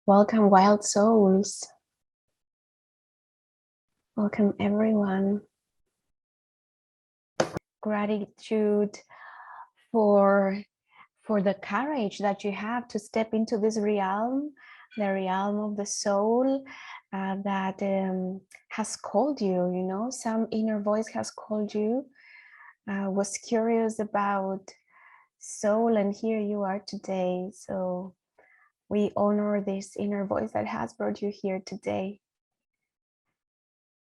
Welcome, wild souls. Welcome, everyone. Gratitude for the courage that you have to step into this realm, the realm of the soul that has called you. You know, some inner voice has called you, was curious about soul, and here you are today. So we honor this inner voice that has brought you here today.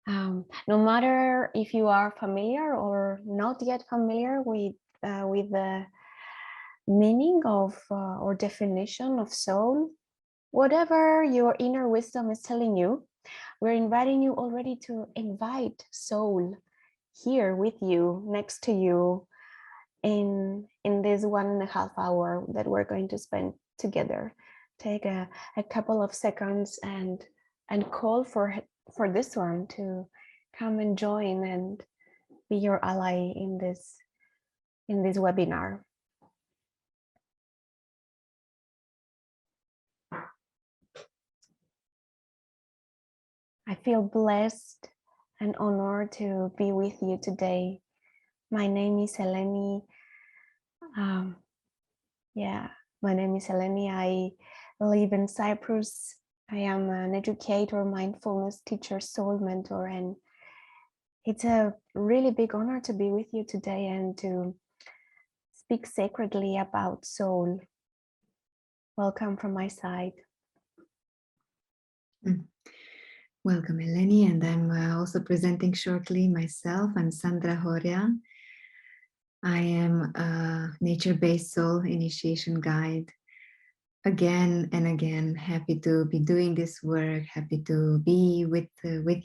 No matter if you are familiar or not yet familiar with the meaning of or definition of soul, whatever your inner wisdom is telling you, we're inviting you already to invite soul here with you, next to you, in this 1.5 hour that we're going to spend together. Take a couple of seconds and call for this one to come and join and be your ally in this webinar. I feel blessed and honored to be with you today. My name is Eleni. My name is Eleni. I live in Cyprus. I am an educator, mindfulness teacher, soul mentor, and it's a really big honor to be with you today and to speak sacredly about soul. Welcome from my side. Welcome, Eleni, and I'm also presenting shortly myself. I'm Sandra Horea. I am a nature-based soul initiation guide. Again and again, happy to be doing this work, happy to be with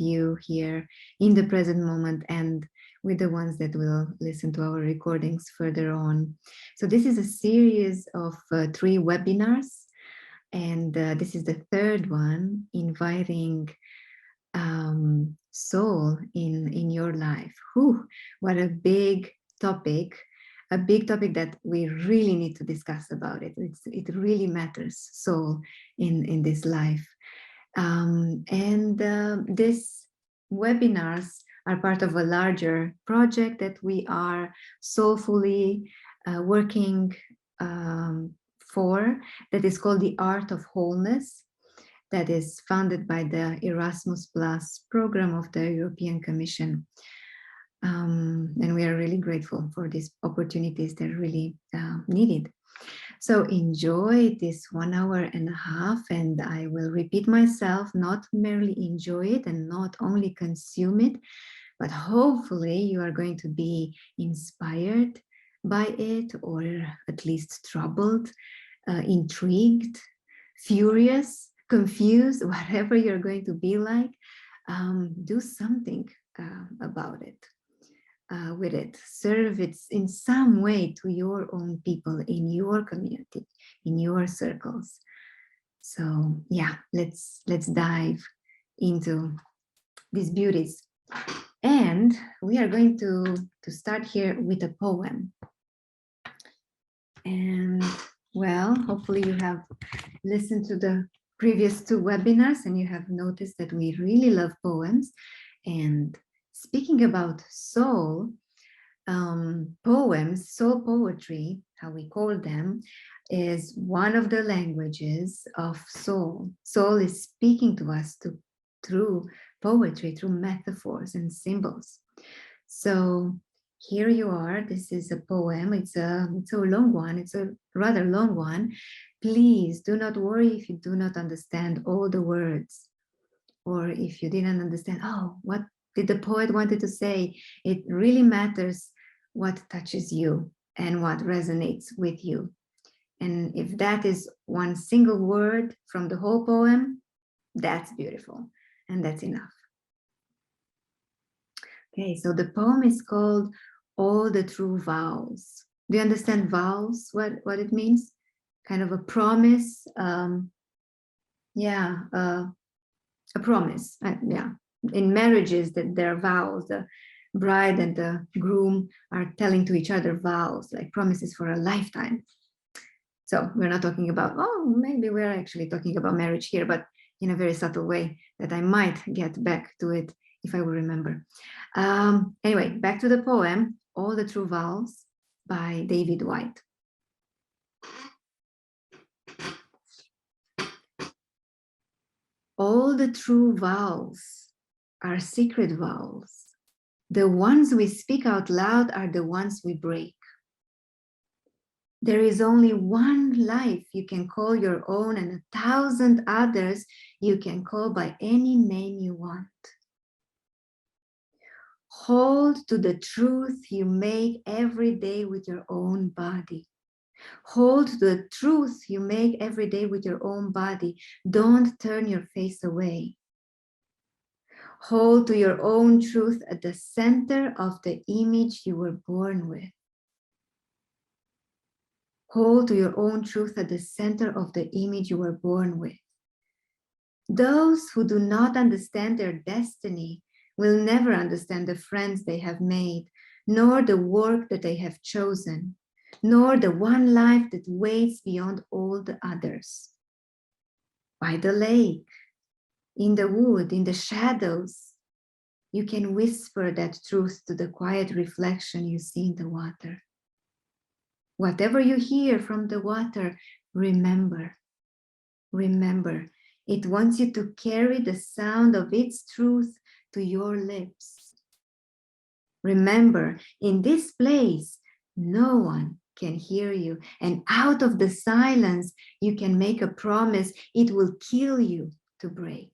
you here in the present moment and with the ones that will listen to our recordings further on. So this is a series of 3 webinars, and this is the 3rd one, inviting soul in your life. Whew, what a big topic that we really need to discuss about it. It really matters, soul in this life. These webinars are part of a larger project that we are soulfully working for, that is called the Art of Wholeness, that is funded by the Erasmus Plus program of the European Commission. And we are really grateful for these opportunities. They're really needed. So enjoy this 1.5 hours, and I will repeat myself, not merely enjoy it and not only consume it, but hopefully you are going to be inspired by it, or at least troubled, intrigued, furious, confused, whatever you're going to be like. Do something about it, with it. Serve it in some way to your own people, in your community, in your circles. So yeah, let's dive into these beauties. And we are going to start here with a poem. And well, hopefully you have listened to the previous 2 webinars and you have noticed that we really love poems. And speaking about soul, poems, soul poetry, how we call them, is one of the languages of soul. Soul is speaking to us through poetry, through metaphors and symbols. So here you are. This is a poem. It's a long one. It's a rather long one. Please do not worry if you do not understand all the words, or if you didn't understand, oh, what did the poet wanted to say? It really matters what touches you and what resonates with you. And if that is one single word from the whole poem, that's beautiful, and that's enough. Okay, so the poem is called All the True Vows. Do you understand vows, what it means? Kind of a promise, a promise, in marriages that there are vows. The bride and the groom are telling to each other vows, like promises for a lifetime. So we're not talking about, oh, maybe we're actually talking about marriage here, but in a very subtle way that I might get back to it if I will remember. Anyway, back to the poem, All the True Vows by David White. All the true vows are secret vows. The ones we speak out loud are the ones we break. There is only one life you can call your own and 1,000 others you can call by any name you want. Hold to the truth you make every day with your own body. Hold to the truth you make every day with your own body. Don't turn your face away. Hold to your own truth at the center of the image you were born with. Hold to your own truth at the center of the image you were born with. Those who do not understand their destiny will never understand the friends they have made, nor the work that they have chosen, nor the one life that waits beyond all the others. By the lake, in the wood, in the shadows, you can whisper that truth to the quiet reflection you see in the water. Whatever you hear from the water, remember. Remember, it wants you to carry the sound of its truth to your lips. Remember, in this place, no one can hear you. And out of the silence, you can make a promise it will kill you to break.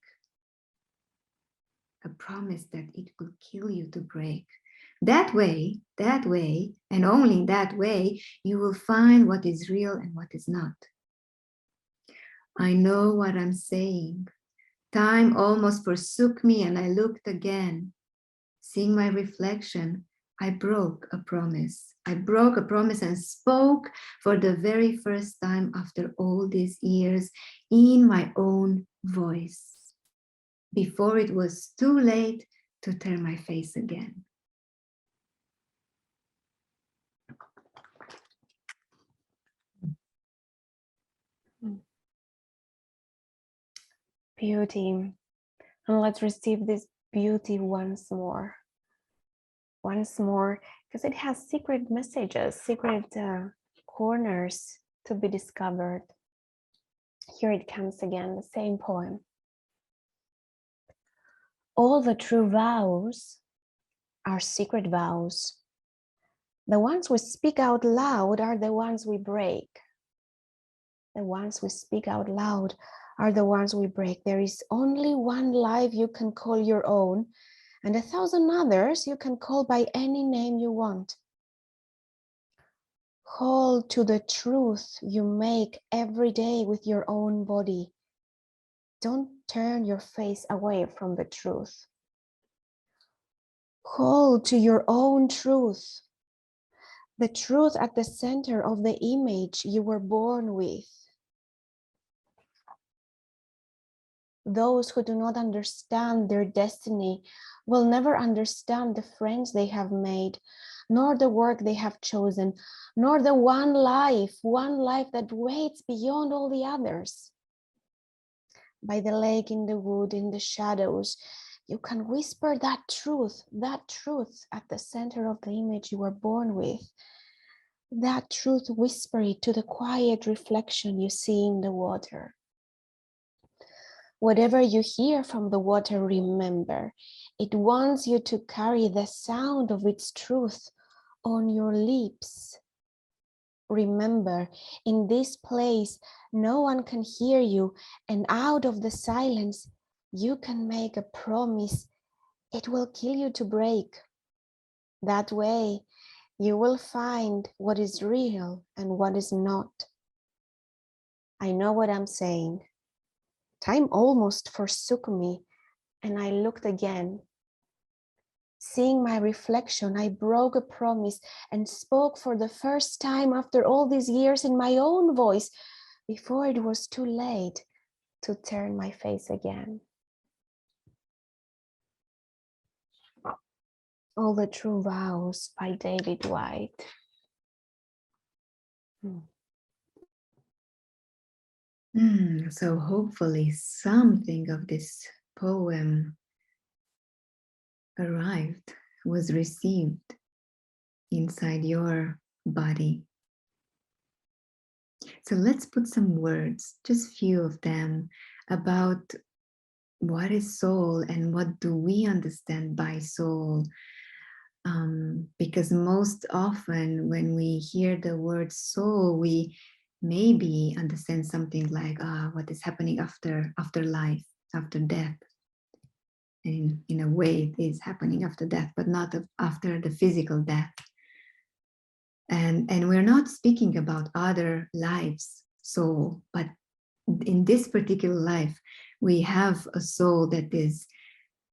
A promise that it will kill you to break. That way, and only that way, you will find what is real and what is not. I know what I'm saying. Time almost forsook me and I looked again. Seeing my reflection, I broke a promise. I broke a promise and spoke for the very first time after all these years in my own voice, before it was too late to turn my face again. Beauty. And let's receive this beauty once more. Once more, because it has secret messages, secret corners to be discovered. Here it comes again, the same poem. All the true vows are secret vows. The ones we speak out loud are the ones we break. The ones we speak out loud are the ones we break. There is only one life you can call your own, and 1,000 others you can call by any name you want. Hold to the truth you make every day with your own body. Don't turn your face away from the truth. Hold to your own truth, the truth at the center of the image you were born with. Those who do not understand their destiny will never understand the friends they have made, nor the work they have chosen, nor the one life that waits beyond all the others. By the lake, in the wood, in the shadows, you can whisper that truth at the center of the image you were born with. That truth, whisper it to the quiet reflection you see in the water. Whatever you hear from the water, remember, it wants you to carry the sound of its truth on your lips. Remember, in this place, no one can hear you, and out of the silence, you can make a promise it will kill you to break. That way, you will find what is real and what is not. I know what I'm saying. Time almost forsook me, and I looked again. Seeing my reflection, I broke a promise and spoke for the first time after all these years in my own voice, before it was too late to turn my face again. All the True Vows by David White. So hopefully something of this poem arrived, was received inside your body. So let's put some words, just few of them, about what is soul and what do we understand by soul. Because most often when we hear the word soul, we maybe understand something like what is happening after life, after death. And in a way it is happening after death, but not after the physical death. And we're not speaking about other lives soul, but in this particular life we have a soul that is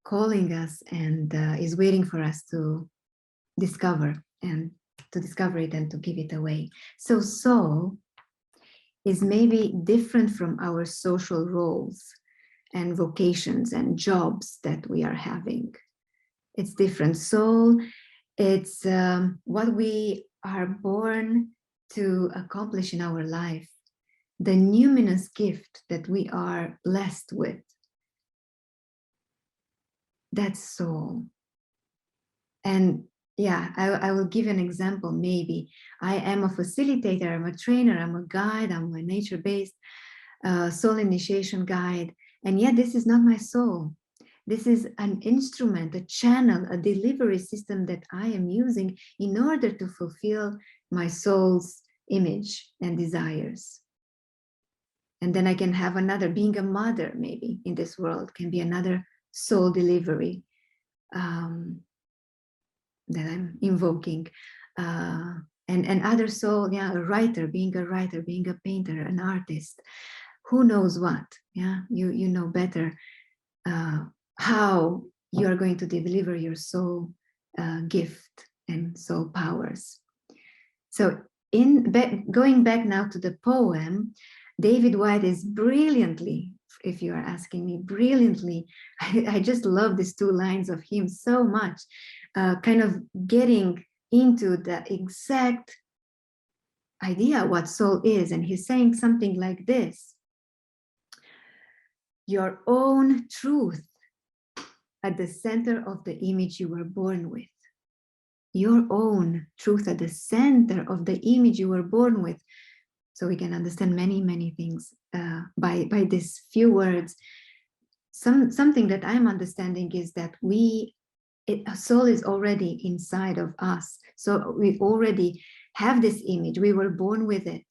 calling us and is waiting for us to discover it and to give it away. So soul is maybe different from our social roles and vocations and jobs that we are having. It's different. Soul, it's what we are born to accomplish in our life, the numinous gift that we are blessed with. That's soul. And yeah, I will give an example. Maybe I am a facilitator, I'm a trainer, I'm a guide, I'm a nature-based soul initiation guide. And yet this is not my soul. This is an instrument, a channel, a delivery system that I am using in order to fulfill my soul's image and desires. And then I can have another, being a mother maybe in this world can be another soul delivery that I'm invoking. And other soul, yeah, a writer, being a painter, an artist, who knows what, yeah, you know better how you are going to deliver your soul gift and soul powers. So going back now to the poem, David Whyte is brilliantly, if you are asking me, brilliantly, I just love these two lines of him so much, kind of getting into the exact idea what soul is. And he's saying something like this: your own truth at the center of the image you were born with. Your own truth at the center of the image you were born with. So we can understand many, many things by these few words. Something that I'm understanding is that a soul is already inside of us. So we already have this image. We were born with it.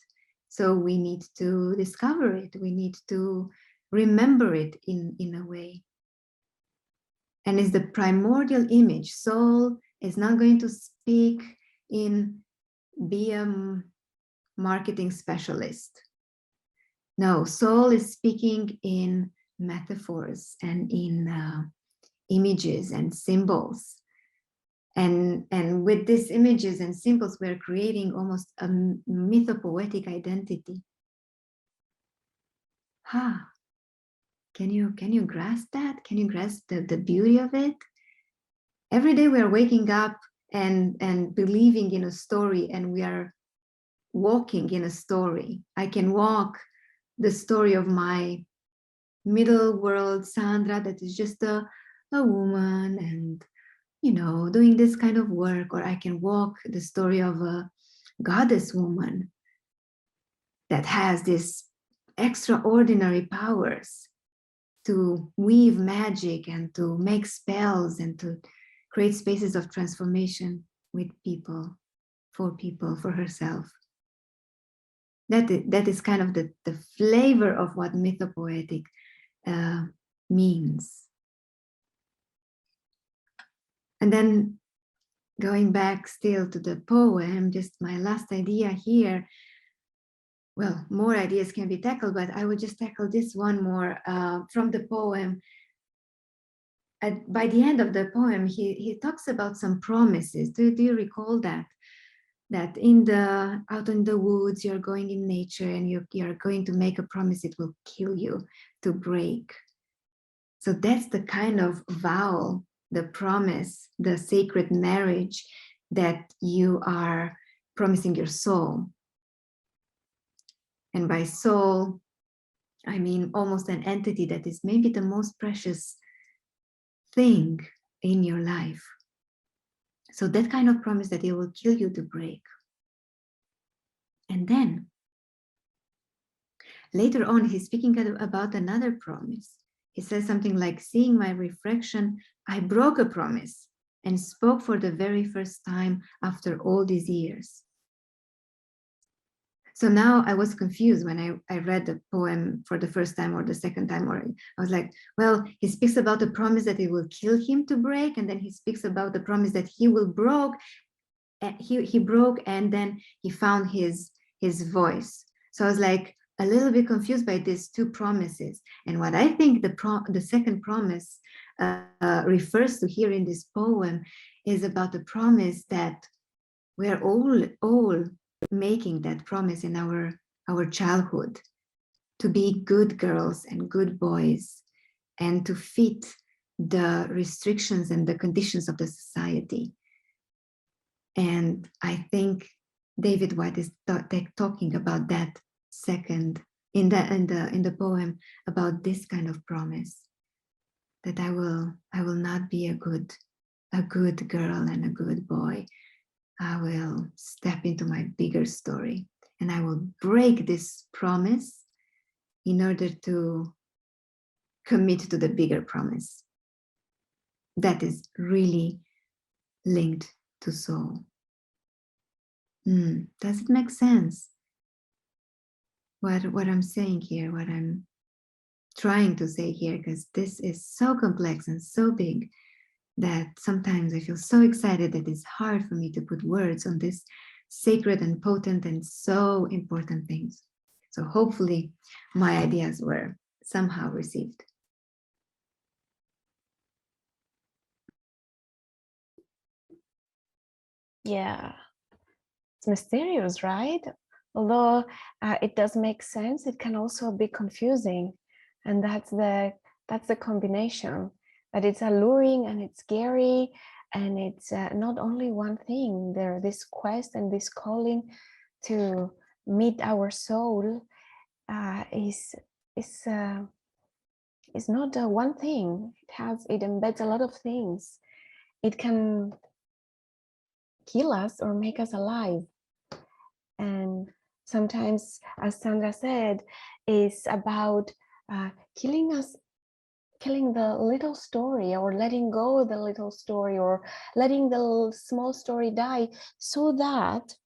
So we need to discover it. We need to remember it in a way. And it's the primordial image. Soul is not going to speak be a marketing specialist. No, soul is speaking in metaphors and in images and symbols. And with these images and symbols, we're creating almost a mythopoetic identity. Can you grasp that? Can you grasp the beauty of it? Every day we are waking up and believing in a story, and we are walking in a story. I can walk the story of my middle world Sandra, that is just a woman and, you know, doing this kind of work. Or I can walk the story of a goddess woman that has this extraordinary powers to weave magic and to make spells and to create spaces of transformation with people, for herself. That is kind of the flavor of what mythopoetic means. And then going back still to the poem, just my last idea here. Well, more ideas can be tackled, but I would just tackle this one more from the poem. By the end of the poem, he talks about some promises. Do you recall that? That out in the woods, you're going in nature and you're going to make a promise it will kill you to break. So that's the kind of vow, the promise, the sacred marriage that you are promising your soul. And by soul, I mean, almost an entity that is maybe the most precious thing in your life. So that kind of promise that it will kill you to break. And then later on, he's speaking about another promise. He says something like, seeing my reflection, I broke a promise and spoke for the very first time after all these years. So now I was confused when I read the poem for the first time or the second time, or I was like, well, he speaks about the promise that it will kill him to break, and then he speaks about the promise that he will broke, he broke, and then he found his voice. So I was like a little bit confused by these two promises. And what I think the second promise refers to here in this poem is about the promise that we're all making that promise in our childhood, to be good girls and good boys and to fit the restrictions and the conditions of the society. And I think David White is talking about that second in the poem, about this kind of promise, that I will not be a good girl and a good boy. I will step into my bigger story and I will break this promise in order to commit to the bigger promise that is really linked to soul. Does it make sense? What I'm saying here, what I'm trying to say here, because this is so complex and so big that sometimes I feel so excited that it's hard for me to put words on this sacred and potent and so important things. So hopefully my ideas were somehow received. Yeah, it's mysterious, right? Although it does make sense, it can also be confusing, and that's the combination, that it's alluring and it's scary, and it's not only one thing. There, this quest and this calling to meet our soul is not one thing. It embeds a lot of things. It can kill us or make us alive. And sometimes, as Sandra said, is about killing the little story, or letting go of the little story, or letting the small story die, so that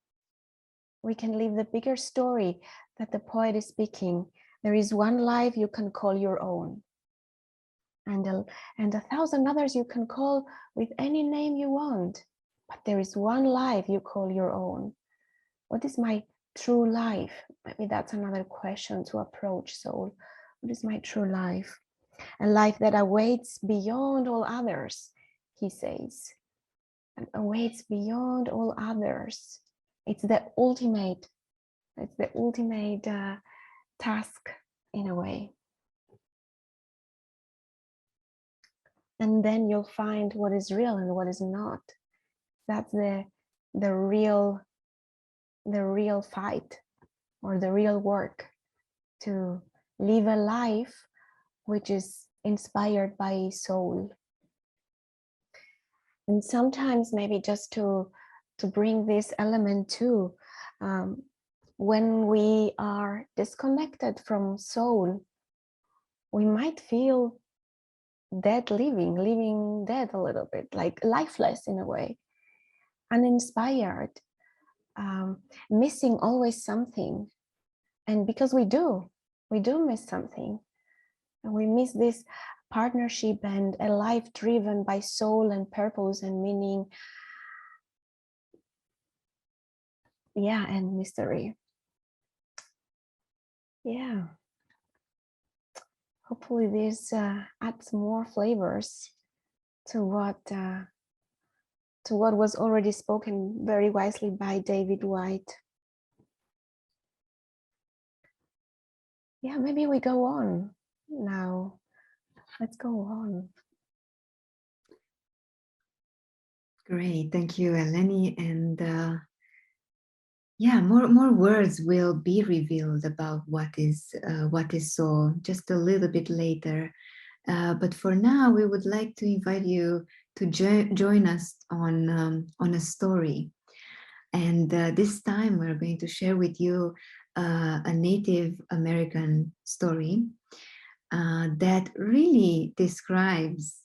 we can live the bigger story that the poet is speaking. There is one life you can call your own, and a 1,000 others you can call with any name you want, but there is one life you call your own. What is my true life? Maybe that's another question to approach soul. What is my true life? A life that awaits beyond all others, he says, and awaits beyond all others. It's the ultimate task in a way. And then you'll find what is real and what is not. That's the real fight, or the real work, to live a life which is inspired by soul. And sometimes, maybe just to bring this element too, when we are disconnected from soul, we might feel dead, living dead a little bit, like lifeless in a way, uninspired, missing always something. And because we do miss something, and we miss this partnership and a life driven by soul and purpose and meaning, and mystery. Hopefully this adds more flavors to what was already spoken very wisely by David White. Maybe we go on now. Let's go on. Great, thank you, Eleni. And yeah, more words will be revealed about what is soul just a little bit later. But for now, we would like to invite you to join us on a story. And this time we're going to share with you a Native American story that really describes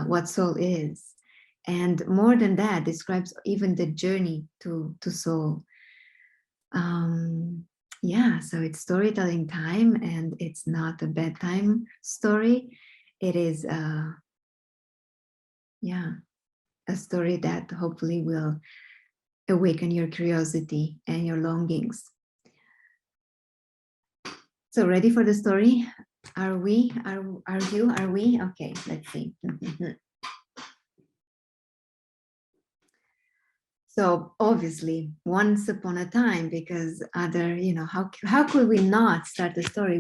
what soul is. And more than that, describes even the journey to soul. Yeah, so it's storytelling time, and it's not a bedtime story. It is, yeah, a story that hopefully will awaken your curiosity and your longings. So ready for the story? Are we? Are you? Are we? Okay, let's see. So obviously, once upon a time, because other, how could we not start a story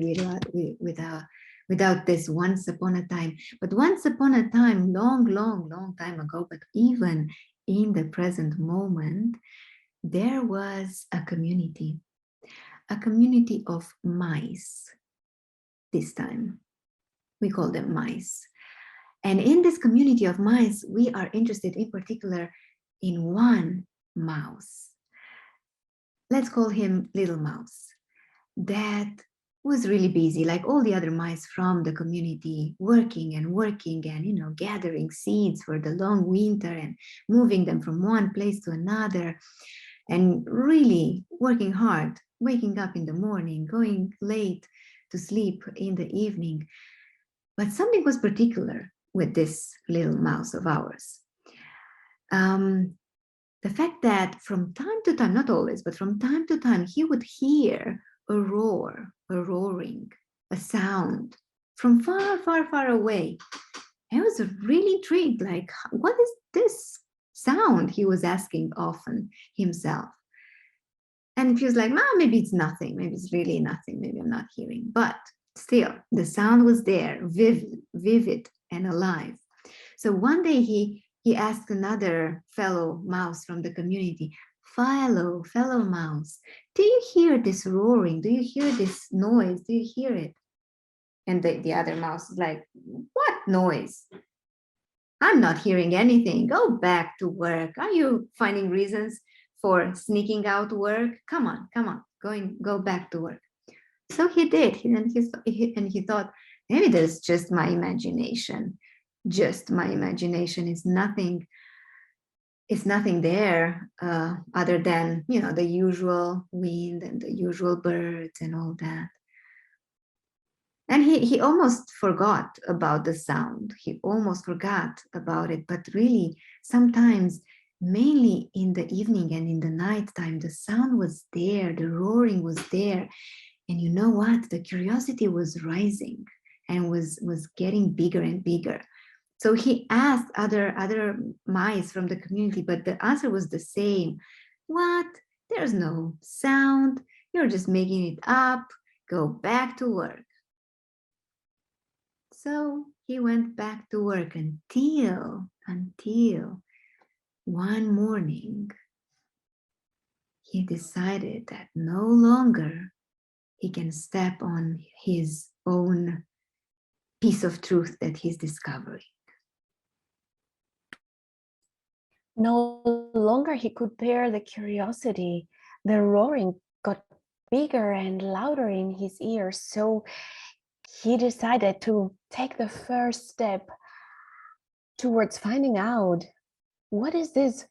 without this once upon a time? But once upon a time, long time ago, but even in the present moment, there was a community of mice. This time, we call them mice. And in this community of mice, we are interested in particular in one mouse. Let's call him Little Mouse. That was really busy, like all the other mice from the community, working and gathering seeds for the long winter and moving them from one place to another, and really working hard, waking up in the morning, going late to sleep in the evening. But something was particular with this little mouse of ours. The fact that from time to time, not always, but from time to time, he would hear a roar, a roaring, a sound from far away. I was really intrigued, like, what is this sound? He was asking often himself. And he was like, maybe it's nothing. Maybe it's really nothing. Maybe I'm not hearing. But still, the sound was there, vivid and alive. So one day he asked another fellow mouse from the community, fellow mouse, do you hear this roaring? Do you hear this noise? Do you hear it? And the other mouse is like, what noise? I'm not hearing anything. Go back to work. Are you finding reasons for sneaking out work? Come on, go back to work. So he did, and he thought, maybe there's just my imagination. Just my imagination is nothing. It's nothing there other than the usual wind and the usual birds and all that. And he almost forgot about the sound. He almost forgot about it. But really, sometimes, mainly in the evening and in the nighttime, the sound was there, the roaring was there. And you know what? The curiosity was rising and was getting bigger and bigger. So he asked other mice from the community, but the answer was the same. What? There's no sound. You're just making it up. Go back to work. So he went back to work until one morning he decided that no longer he can step on his own piece of truth that he's discovering. No longer he could bear the curiosity. The roaring got bigger and louder in his ears. So he decided to take the first step towards finding out, what is this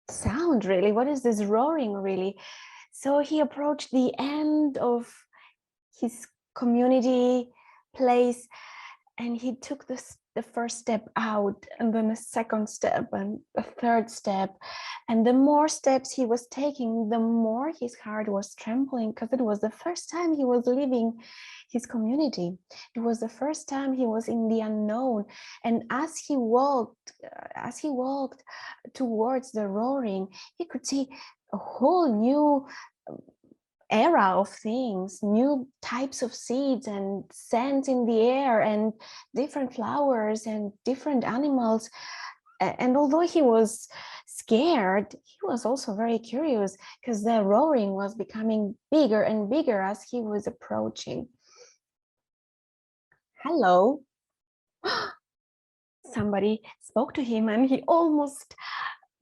sound really? What is this roaring really? So he approached the end of his community place, and he took the first step out, and then a second step and a third step. And the more steps he was taking, the more his heart was trembling, because it was the first time he was leaving his community. It was the first time he was in the unknown. And as he walked towards the roaring, he could see a whole new era of things, new types of seeds and scents in the air, and different flowers and different animals. And although he was scared, he was also very curious because the roaring was becoming bigger and bigger as he was approaching. Hello. Somebody spoke to him and he almost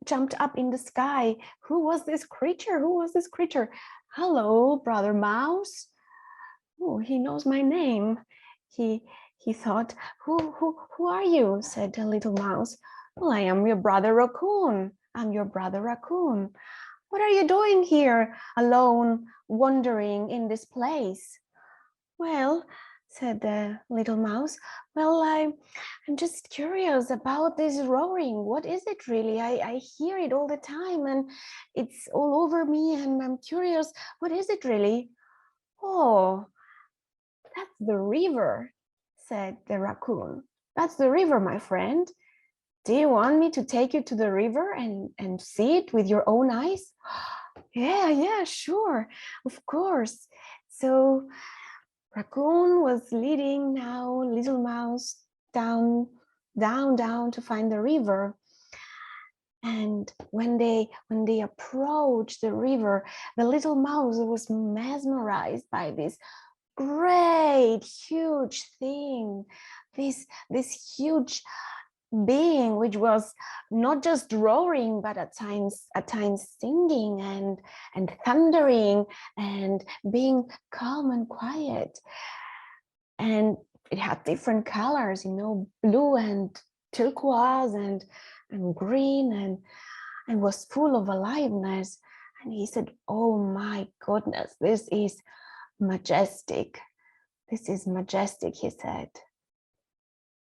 jumped up in the sky. Who was this creature? Who was this creature? Hello, Brother Mouse. Oh, he knows my name. He thought, who are you? Said the little mouse. Well, I am your brother raccoon. I'm your brother raccoon. What are you doing here alone, wandering in this place? Well, said the little mouse, well, I'm just curious about this roaring. What is it really? I hear it all the time and it's all over me and I'm curious. What is it really? Oh, that's the river, said the raccoon. That's the river, my friend. Do you want me to take you to the river and see it with your own eyes? Yeah, sure, of course. So Raccoon was leading now little mouse down to find the river. And when they approached the river, the little mouse was mesmerized by this great huge thing, this huge being, which was not just roaring but at times singing and thundering and being calm and quiet. And it had different colors, blue and turquoise and green, and was full of aliveness. And he said, oh my goodness, this is majestic. This is majestic, he said.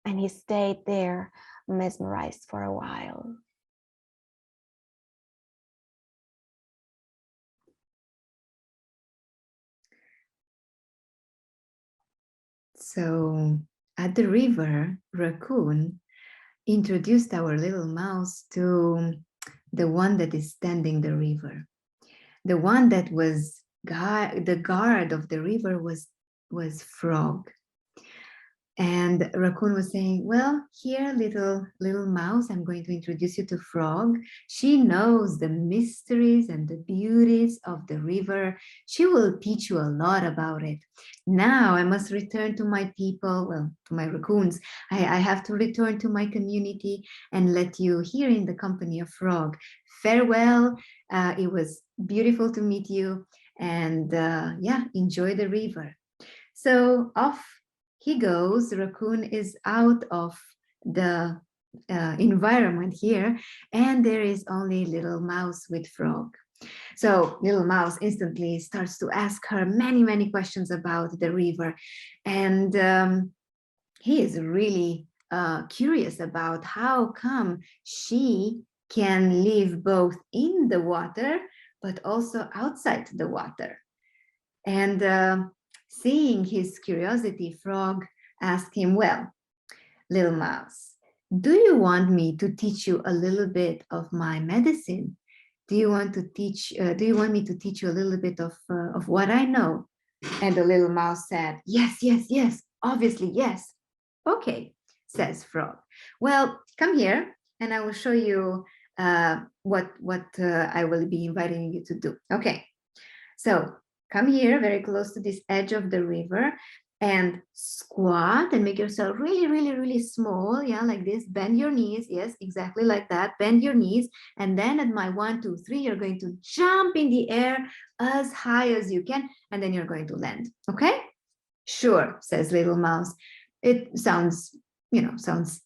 And he stayed there, mesmerized for a while. So at the river, Raccoon introduced our little mouse to the one that is standing the river. The one that was the guard of the river was Frog. And Raccoon was saying, well, here, little mouse, I'm going to introduce you to Frog. She knows the mysteries and the beauties of the river. She will teach you a lot about it. Now I must return to my people, well, to my raccoons. I have to return to my community and let you here in the company of Frog. Farewell. It was beautiful to meet you. And yeah, enjoy the river. So off he goes. Raccoon is out of the environment here, and there is only little mouse with Frog. So little mouse instantly starts to ask her many questions about the river, and he is really curious about how come she can live both in the water but also outside the water. And seeing his curiosity, Frog asked him, well, little mouse, do you want me to teach you a little bit of my medicine? Do you want me to teach you a little bit of what I know? And the little mouse said, yes, obviously, yes. Okay, says Frog. Well, come here and I will show you what I will be inviting you to do. Okay, so come here very close to this edge of the river and squat and make yourself really small. Yeah, like this. Bend your knees. Yes, exactly like that. Bend your knees. And then at my 1, 2, 3, you're going to jump in the air as high as you can. And then you're going to land. Okay? Sure, says little mouse. It sounds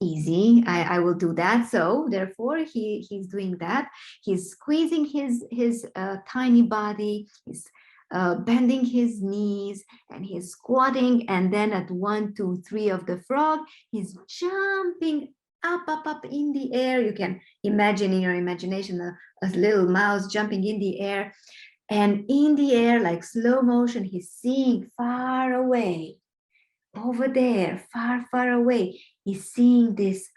easy. I will do that. So therefore he's doing that. He's squeezing his tiny body. He's bending his knees and he's squatting. And then at 1, 2, 3 of the frog, he's jumping up in the air. You can imagine in your imagination a little mouse jumping in the air. And in the air, like slow motion, he's seeing far away. Over there, far away, he's seeing this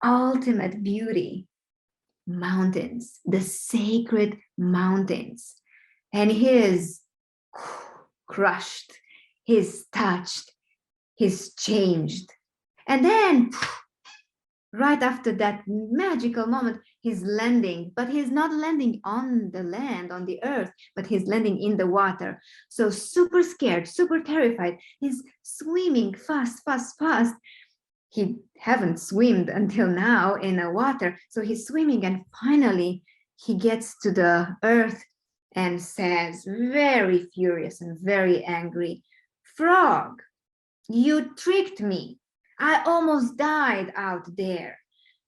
ultimate beauty. Mountains, the sacred mountains. And he is crushed, he's touched, he's changed. And then right after that magical moment, he's landing, but he's not landing on the land, on the earth, but he's landing in the water. So super scared, super terrified. He's swimming fast, fast, fast. He haven't swimmed until now in the water. So he's swimming, and finally he gets to the earth and says, very furious and very angry, "Frog, you tricked me. I almost died out there.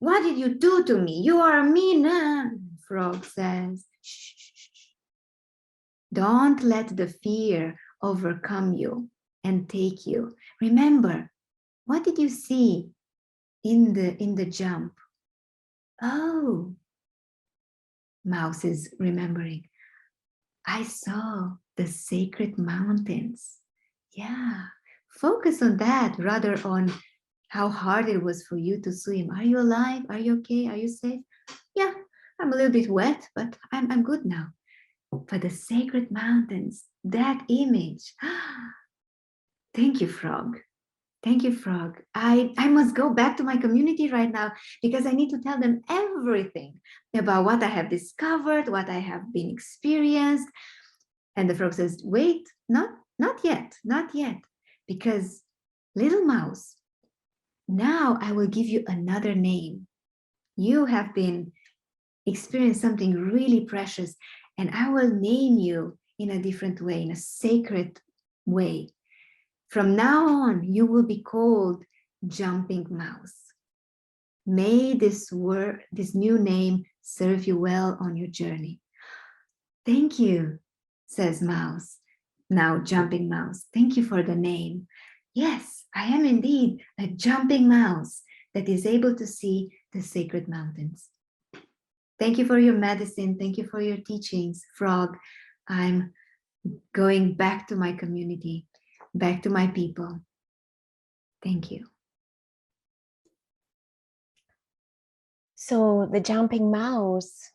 What did you do to me? You are a mean man." Frog says, "Shh, shh, shh. Don't let the fear overcome you and take you. Remember, what did you see in the jump?" "Oh," Mouse is remembering, "I saw the sacred mountains." Yeah, focus on that rather on how hard it was for you to swim. Are you alive? Are you okay? Are you safe? Yeah, I'm a little bit wet, but I'm good now. But the sacred mountains, that image. Thank you, Frog. Thank you, Frog. I must go back to my community right now because I need to tell them everything about what I have discovered, what I have been experienced. And the frog says, "Wait, not yet, not yet. Because little mouse, now I will give you another name. You have been experiencing something really precious, and I will name you in a different way, in a sacred way. From now on, you will be called Jumping Mouse. May this new name serve you well on your journey." "Thank you," says Mouse. Now Jumping Mouse, "Thank you for the name. Yes, I am indeed a jumping mouse that is able to see the sacred mountains. Thank you for your medicine. Thank you for your teachings, Frog. I'm going back to my community, back to my people. Thank you." So the jumping mouse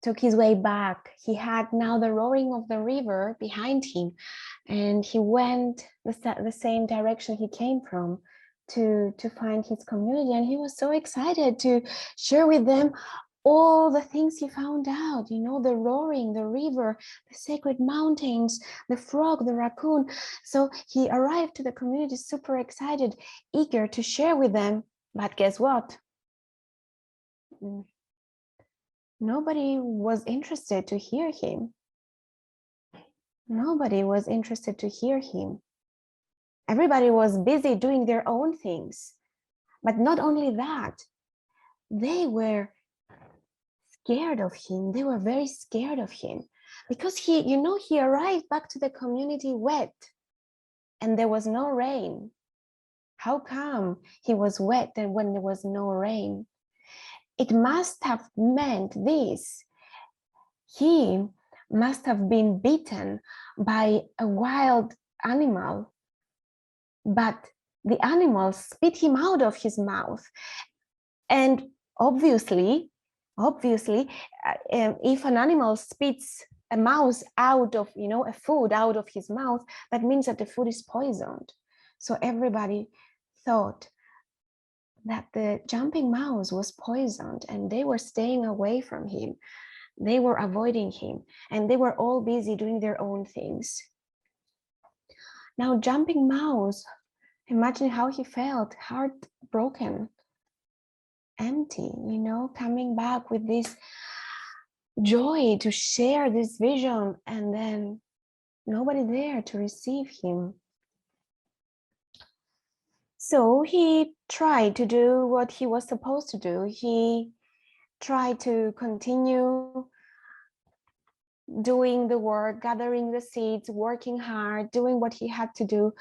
took his way back. He had now the roaring of the river behind him, and he went the same direction he came from to find his community. And he was so excited to share with them all the things he found out, you know, the roaring, the river, the sacred mountains, the frog, the raccoon. So he arrived to the community super excited, eager to share with them. But guess what? Nobody was interested to hear him. Nobody was interested to hear him. Everybody was busy doing their own things. But not only that, they were scared of him. They were very scared of him because he arrived back to the community wet and there was no rain. How come he was wet and when there was no rain? It must have meant this. He must have been bitten by a wild animal, but the animal spit him out of his mouth. And obviously, if an animal spits a mouse out of, a food out of his mouth, that means that the food is poisoned. So everybody thought that the jumping mouse was poisoned and they were staying away from him. They were avoiding him and they were all busy doing their own things. Now, jumping mouse, imagine how he felt, heartbroken, empty, coming back with this joy to share this vision and then nobody there to receive him. So he tried to do what he was supposed to do. He tried to continue doing the work, gathering the seeds, working hard, doing what he had to do,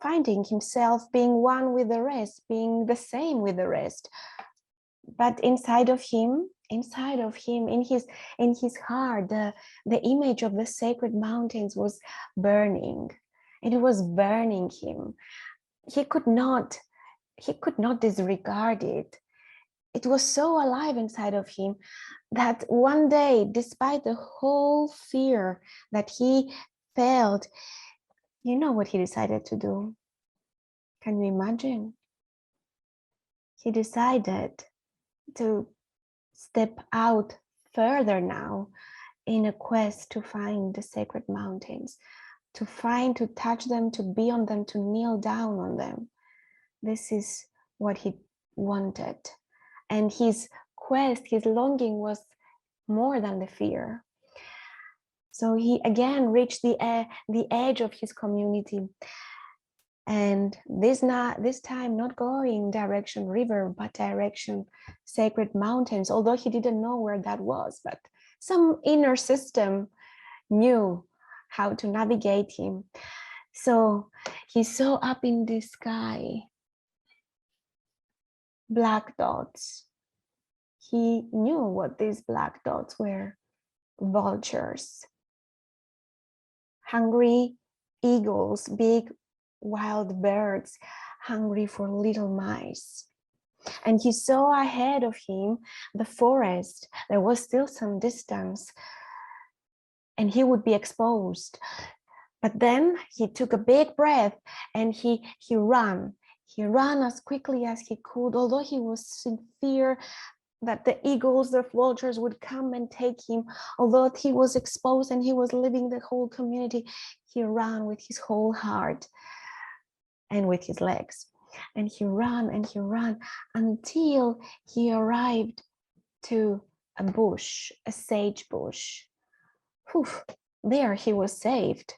finding himself being one with the rest, being the same with the rest. But inside of him, in his heart, the image of the sacred mountains was burning. It was burning him. He could not disregard it. It was so alive inside of him that one day, despite the whole fear that he felt, you know what he decided to do? Can you imagine? he decided to step out further now in a quest to find the sacred mountains, to touch them, to be on them, to kneel down on them. This is what he wanted. And his quest, his longing was more than the fear. So he again reached the edge of his community. And this time not going direction river, but direction sacred mountains, although he didn't know where that was, but some inner system knew how to navigate him. So he saw up in the sky black dots. He knew what these black dots were: vultures, hungry eagles, big wild birds, hungry for little mice. And he saw ahead of him the forest. There was still some distance, and he would be exposed. But then he took a big breath and he ran. He ran as quickly as he could, although he was in fear that the eagles, the vultures would come and take him. Although he was exposed and he was leaving the whole community, he ran with his whole heart and with his legs. And he ran until he arrived to a bush, a sage bush. Whew, there he was saved,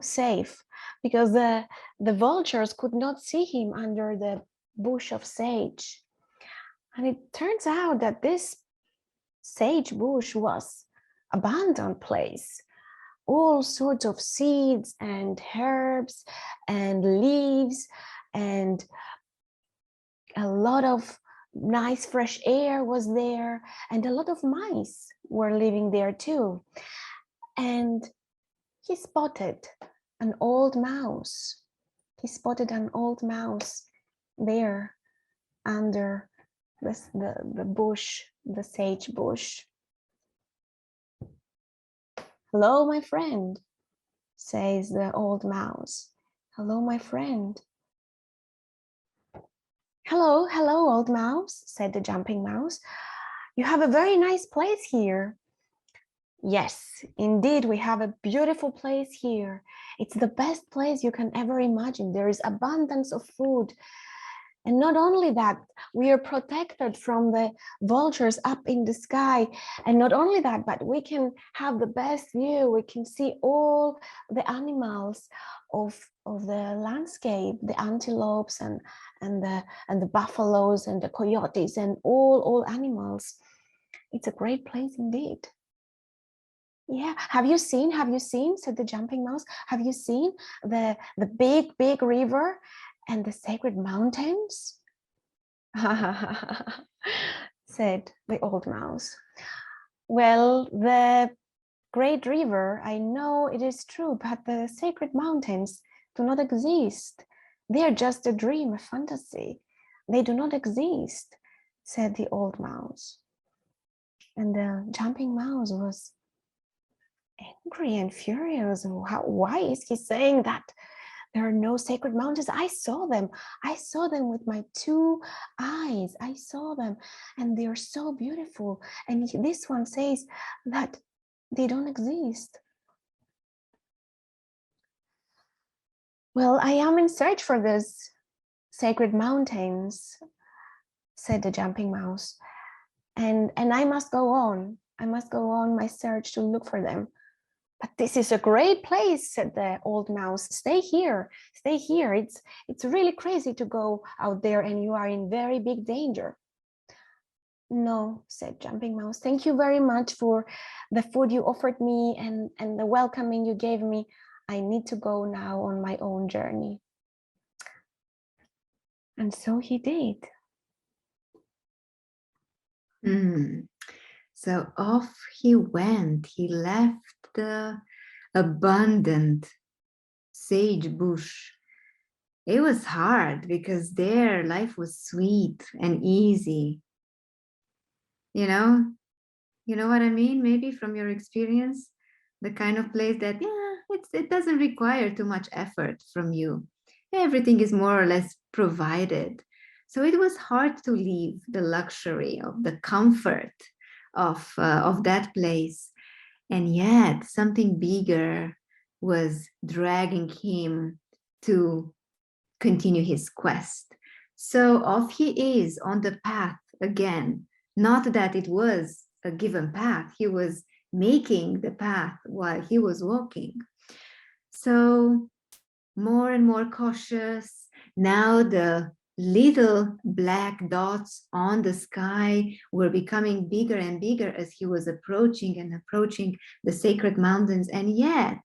safe, because the vultures could not see him under the bush of sage. And it turns out that this sage bush was an abandoned place. All sorts of seeds and herbs and leaves and a lot of nice fresh air was there, and a lot of mice were living there too. And he spotted an old mouse. He spotted an old mouse there under the bush, the sage bush. "Hello, my friend," says the old mouse. "Hello, my friend." "Hello, hello, old mouse," said the jumping mouse. "You have a very nice place here." "Yes, indeed, we have a beautiful place here. It's the best place you can ever imagine. There is abundance of food. And not only that, we are protected from the vultures up in the sky. And not only that, but we can have the best view. We can see all the animals of the landscape, the antelopes and the buffaloes and the coyotes and all animals. It's a great place indeed." "Yeah, have you seen, said the jumping mouse, "have you seen the big river and the sacred mountains?" said the old mouse. "Well, the great river, I know it is true, but the sacred mountains do not exist. They are just a dream, a fantasy. They do not exist," said the old mouse. And the jumping mouse was angry and furious. Why is he saying that? There are no sacred mountains. I saw them with my 2 eyes. I saw them and they are so beautiful. And this one says that they don't exist. "Well, I am in search for these sacred mountains," said the jumping mouse. And I must go on. I must go on my search to look for them. "But this is a great place," said the old mouse. Stay here. It's really crazy to go out there and you are in very big danger." "No," said jumping mouse. "Thank you very much for the food you offered me and the welcoming you gave me. I need to go now on my own journey." And so he did. So off he went. He left the abundant sage bush. It was hard because there life was sweet and easy. You know what I mean? Maybe from your experience, the kind of place that, it doesn't require too much effort from you. Everything is more or less provided. So it was hard to leave the luxury of the comfort of that place. And yet something bigger was dragging him to continue his quest. So off he is on the path again. Not that it was a given path, he was making the path while he was walking. So more and more cautious. Now the little black dots on the sky were becoming bigger and bigger as he was approaching and approaching the sacred mountains. And yet,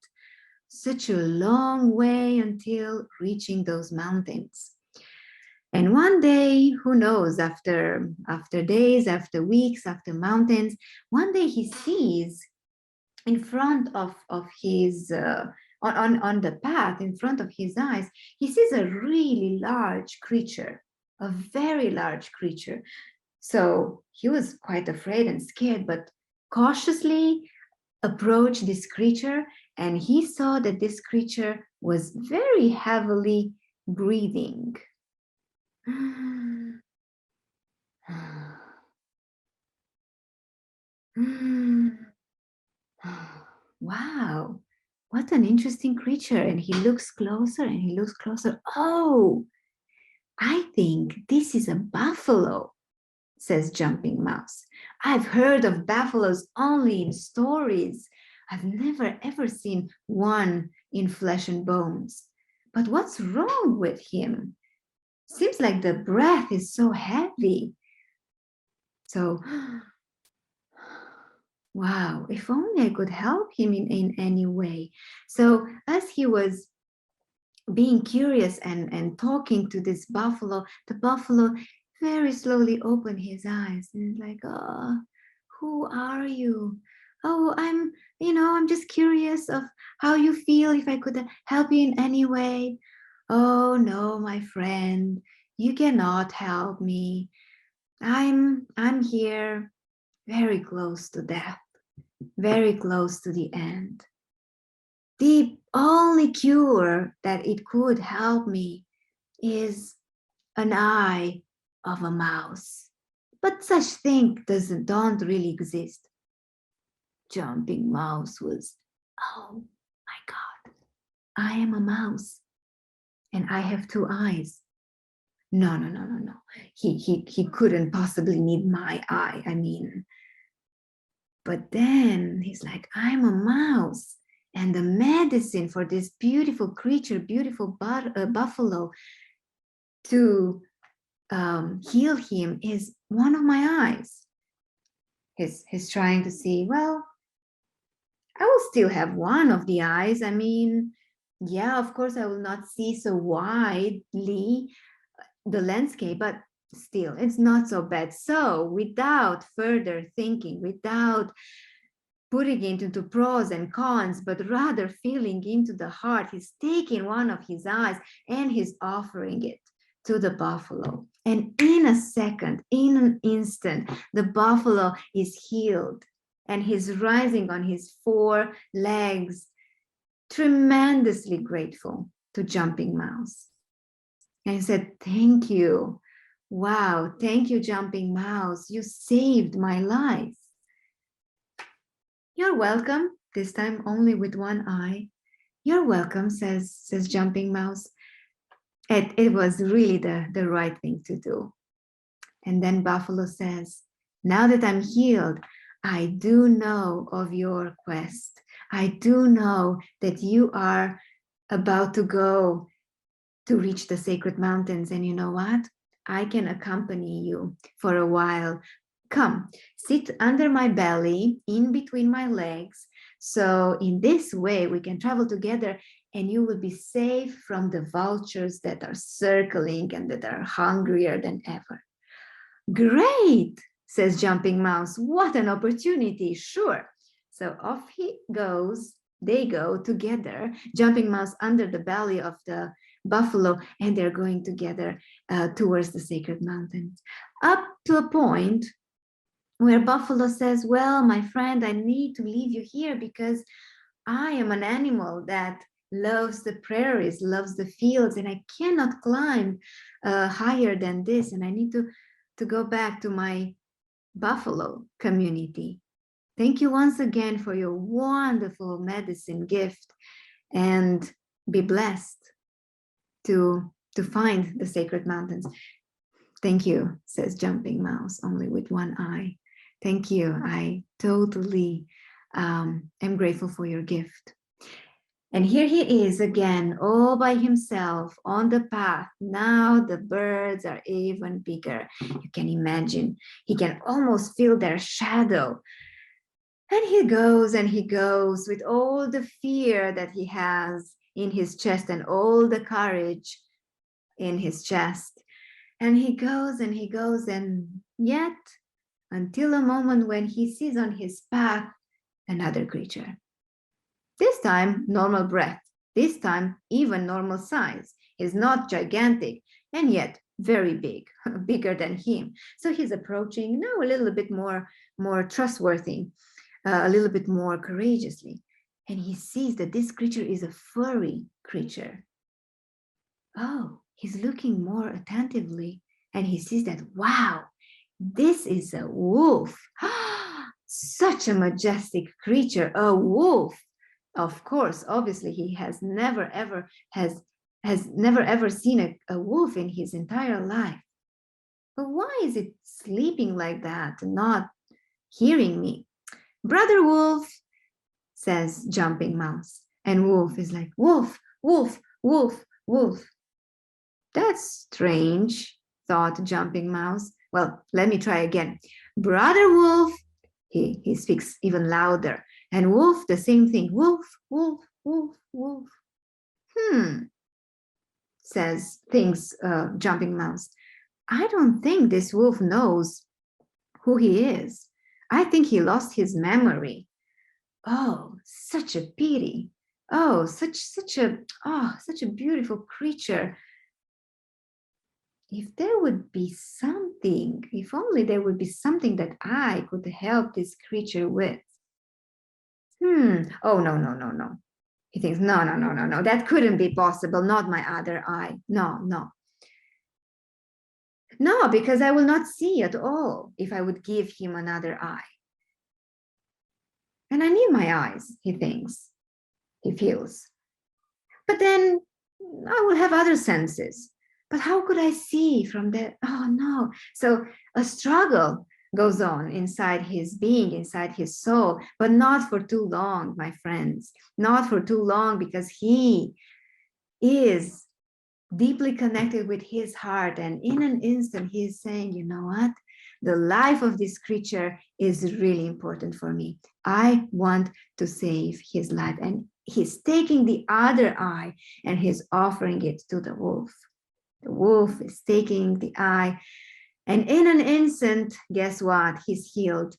such a long way until reaching those mountains. And one day, who knows, after days, after weeks, after mountains, one day he sees in front of his, on the path, in front of his eyes, he sees a really large creature, a very large creature. So he was quite afraid and scared, but cautiously approached this creature, and he saw that this creature was very heavily breathing. Wow, what an interesting creature. And he looks closer and he looks closer. Oh, I think this is a buffalo, says Jumping Mouse. I've heard of buffaloes only in stories. I've never ever seen one in flesh and bones. But what's wrong with him? Seems like the breath is so heavy. So, wow, if only I could help him in any way. So as he was being curious and talking to this buffalo, the buffalo very slowly opened his eyes and like, oh, who are you? Oh, I'm just curious of how you feel, if I could help you in any way. Oh no, my friend, you cannot help me. I'm here very close to death, very close to the end. The only cure that it could help me is an eye of a mouse. But such thing don't really exist. Jumping Mouse was, oh my God, I am a mouse and I have two eyes. No. He couldn't possibly need my eye. I mean, but then he's like, I'm a mouse. And the medicine for this beautiful creature, beautiful buffalo, to heal him is one of my eyes. He's trying to see, well, I will still have one of the eyes. I mean, yeah, of course, I will not see so widely the landscape, but still, it's not so bad. So without further thinking, without putting it into pros and cons, but rather feeling into the heart, he's taking one of his eyes and he's offering it to the buffalo. And in a second, in an instant, the buffalo is healed and he's rising on his four legs, tremendously grateful to Jumping Mouse. And he said, thank you. Wow, thank you, Jumping Mouse. You saved my life. You're welcome, this time only with one eye. You're welcome, says Jumping Mouse. It was really the right thing to do. And then Buffalo says, now that I'm healed, I do know of your quest. I do know that you are about to go to reach the sacred mountains. And you know what? I can accompany you for a while. Come, sit under my belly, in between my legs. So in this way, we can travel together and you will be safe from the vultures that are circling and that are hungrier than ever. Great, says Jumping Mouse. What an opportunity, sure. So off he goes. They go together, Jumping Mouse under the belly of the buffalo, and they're going together towards the sacred mountains. Up to a point where Buffalo says, well, my friend, I need to leave you here because I am an animal that loves the prairies, loves the fields, and I cannot climb higher than this, and I need to go back to my buffalo community. Thank you once again for your wonderful medicine gift, and be blessed to find the sacred mountains. Thank you, says Jumping Mouse, only with one eye. Thank you. I totally am grateful for your gift. And here he is again, all by himself on the path. Now the birds are even bigger. You can imagine, he can almost feel their shadow. And he goes with all the fear that he has in his chest and all the courage in his chest. And he goes, and yet until a moment when he sees on his path another creature. This time, normal breadth. This time, even normal size. He's not gigantic, and yet very big, bigger than him. So he's approaching now a little bit more trustworthy, a little bit more courageously. And he sees that this creature is a furry creature. Oh, he's looking more attentively, and he sees that, wow, this is a wolf. Such a majestic creature, a wolf. Of course, obviously, he has never ever seen a wolf in his entire life. But why is it sleeping like that, not hearing me? Brother Wolf, says Jumping Mouse. And Wolf is like, wolf, wolf, wolf, wolf. That's strange, thought Jumping Mouse. Well, let me try again. Brother Wolf, he speaks even louder. And Wolf, the same thing. Wolf, wolf, wolf, wolf. Thinks Jumping Mouse. I don't think this wolf knows who he is. I think he lost his memory. Oh, such a pity. Oh, such a beautiful creature. If there would be something, if only there would be something that I could help this creature with. Oh, no. He thinks, no, that couldn't be possible, not my other eye. No, because I will not see at all if I would give him another eye. And I need my eyes, he thinks, he feels. But then I will have other senses. But how could I see from there? Oh, no. So a struggle goes on inside his being, inside his soul, but not for too long, my friends. Not for too long, because he is deeply connected with his heart. And in an instant, he is saying, you know what? The life of this creature is really important for me. I want to save his life. And he's taking the other eye and he's offering it to the wolf. The wolf is taking the eye, and in an instant, guess what? He's healed.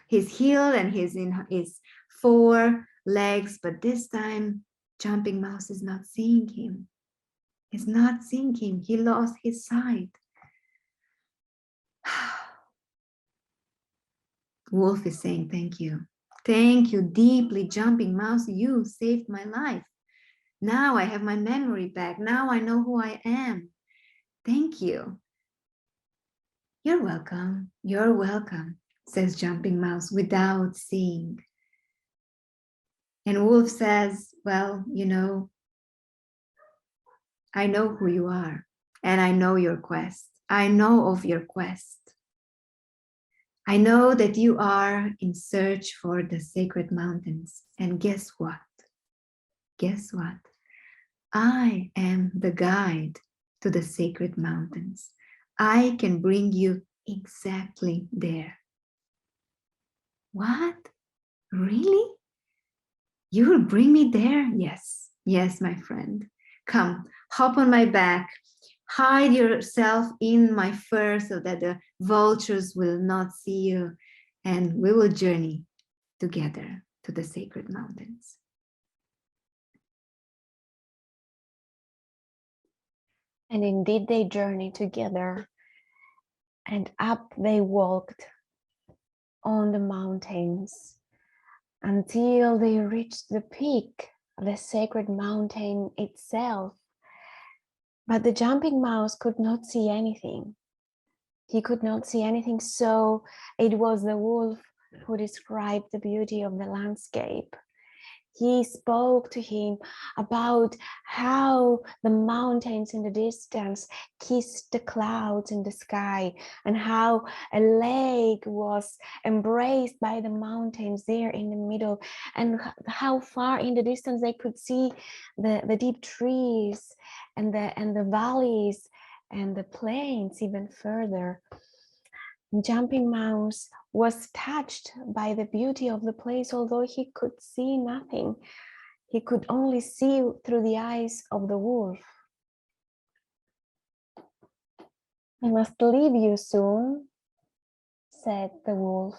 He's healed, and he's in his 4 legs, but this time, Jumping Mouse is not seeing him. He's not seeing him. He lost his sight. Wolf is saying, thank you. Thank you deeply, Jumping Mouse. You saved my life. Now I have my memory back. Now I know who I am. Thank you. You're welcome, says Jumping Mouse without seeing. And Wolf says, well, you know, I know who you are, and I know your quest. I know of your quest. I know that you are in search for the sacred mountains. And guess what? Guess what? I am the guide to the sacred mountains. I can bring you exactly there. What? Really? You will bring me there? Yes, my friend. Come, hop on my back. Hide yourself in my fur so that the vultures will not see you. And we will journey together to the sacred mountains. And indeed they journeyed together, and up they walked on the mountains until they reached the peak the sacred mountain itself. But the jumping mouse could not see anything. He could not see anything, so it was the wolf who described the beauty of the landscape. He spoke to him about how the mountains in the distance kissed the clouds in the sky, and how a lake was embraced by the mountains there in the middle, and how far in the distance they could see the deep trees and the valleys and the plains even further. Jumping Mouse was touched by the beauty of the place, although he could see nothing. He could only see through the eyes of the wolf. "I must leave you soon," said the wolf.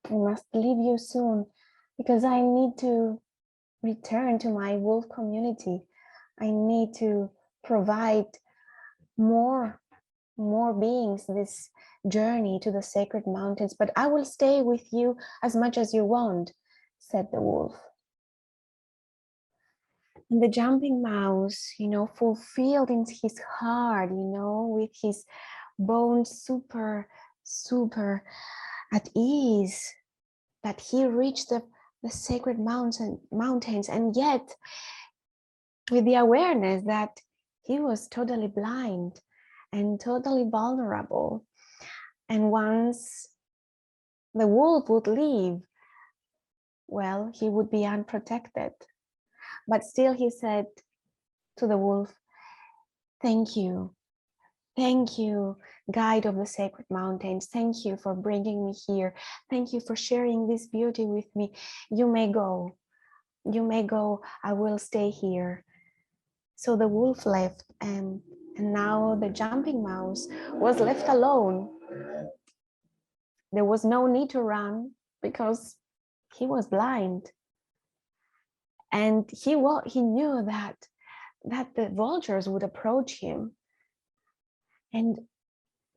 "I must leave you soon because I need to return to my wolf community. I need to provide more beings this journey to the sacred mountains, but I will stay with you as much as you want," said the wolf. And the jumping mouse, fulfilled in his heart, with his bones super at ease, that he reached the sacred mountains, and yet with the awareness that he was totally blind and totally vulnerable. And once the wolf would leave, well, he would be unprotected. But still he said to the wolf, thank you, guide of the sacred mountains. Thank you for bringing me here. Thank you for sharing this beauty with me. You may go, I will stay here." So the wolf left, and now the jumping mouse was left alone. There was no need to run because he was blind. And he knew that the vultures would approach him. And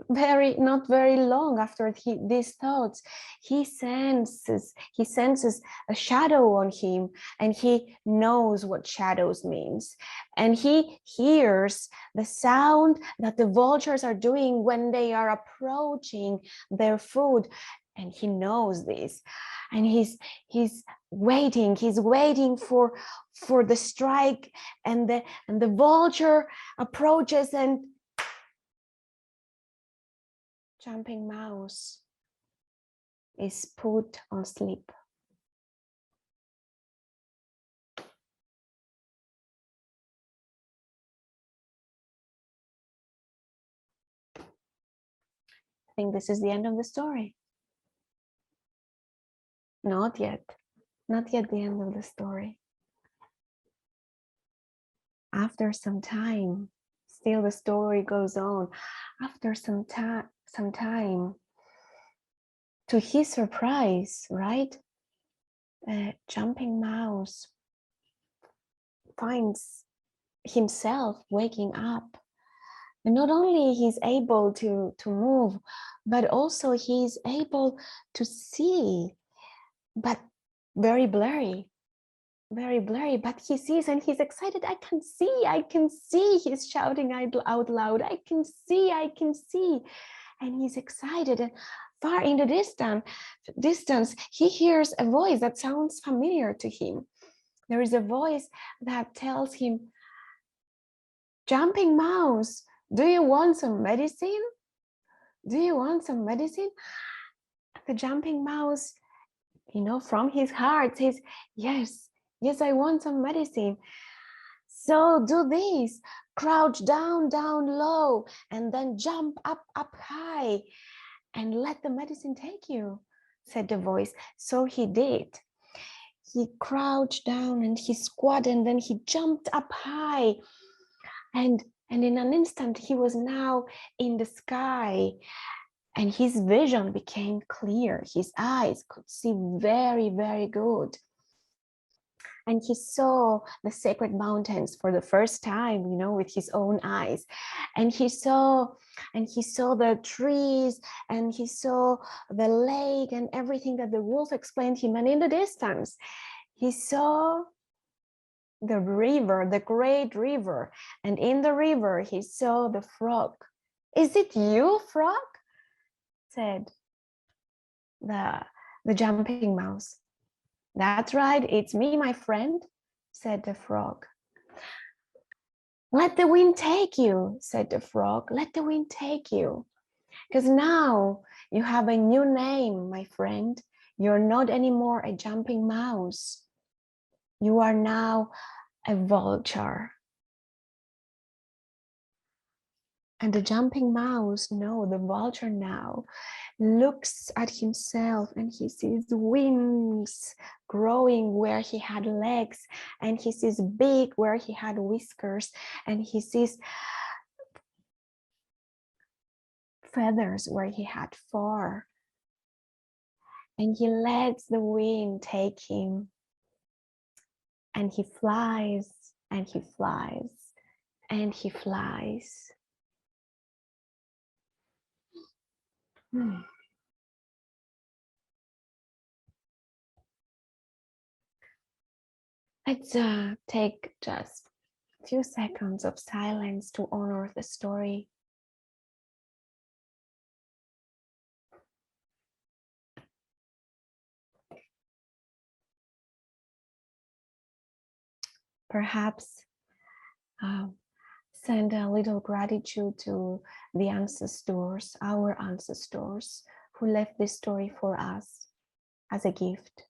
not very long after these thoughts, he senses a shadow on him, and he knows what shadows means. And he hears the sound that the vultures are doing when they are approaching their food, and he knows this, and he's waiting for the strike, and the vulture approaches, and jumping mouse is put on sleep. I think this is the end of the story. Not yet the end of the story. After some time, still the story goes on. After some time, to his surprise, right? Jumping mouse finds himself waking up. And not only he's able to move, but also he's able to see, but very blurry, but he sees and he's excited. I can see, he's shouting out loud, I can see. And he's excited, and far in the distance, he hears a voice that sounds familiar to him. There is a voice that tells him, "Jumping mouse, do you want some medicine? The jumping mouse, from his heart says, yes, I want some medicine. So do this, crouch down low, and then jump up high, and let the medicine take you," said the voice. So he did. He crouched down and he squatted, and then he jumped up high, and in an instant he was now in the sky, and his vision became clear. His eyes could see very, very good. And he saw the sacred mountains for the first time, with his own eyes. And he saw the trees, and he saw the lake, and everything that the wolf explained him. And in the distance, he saw the river, the great river. And in the river, he saw the frog. "Is it you, frog?" said the jumping mouse. "That's right, it's me, my friend," said the frog. "Let the wind take you," said the frog. "Let the wind take you. Because now you have a new name, my friend. You're not anymore a jumping mouse. You are now a vulture." And the jumping mouse, no, the vulture now, looks at himself and he sees wings growing where he had legs, and he sees beak where he had whiskers, and he sees feathers where he had fur. And he lets the wind take him, and he flies and he flies and he flies. Let's take just a few seconds of silence to honor the story. Perhaps send a little gratitude to the ancestors, our ancestors, who left this story for us as a gift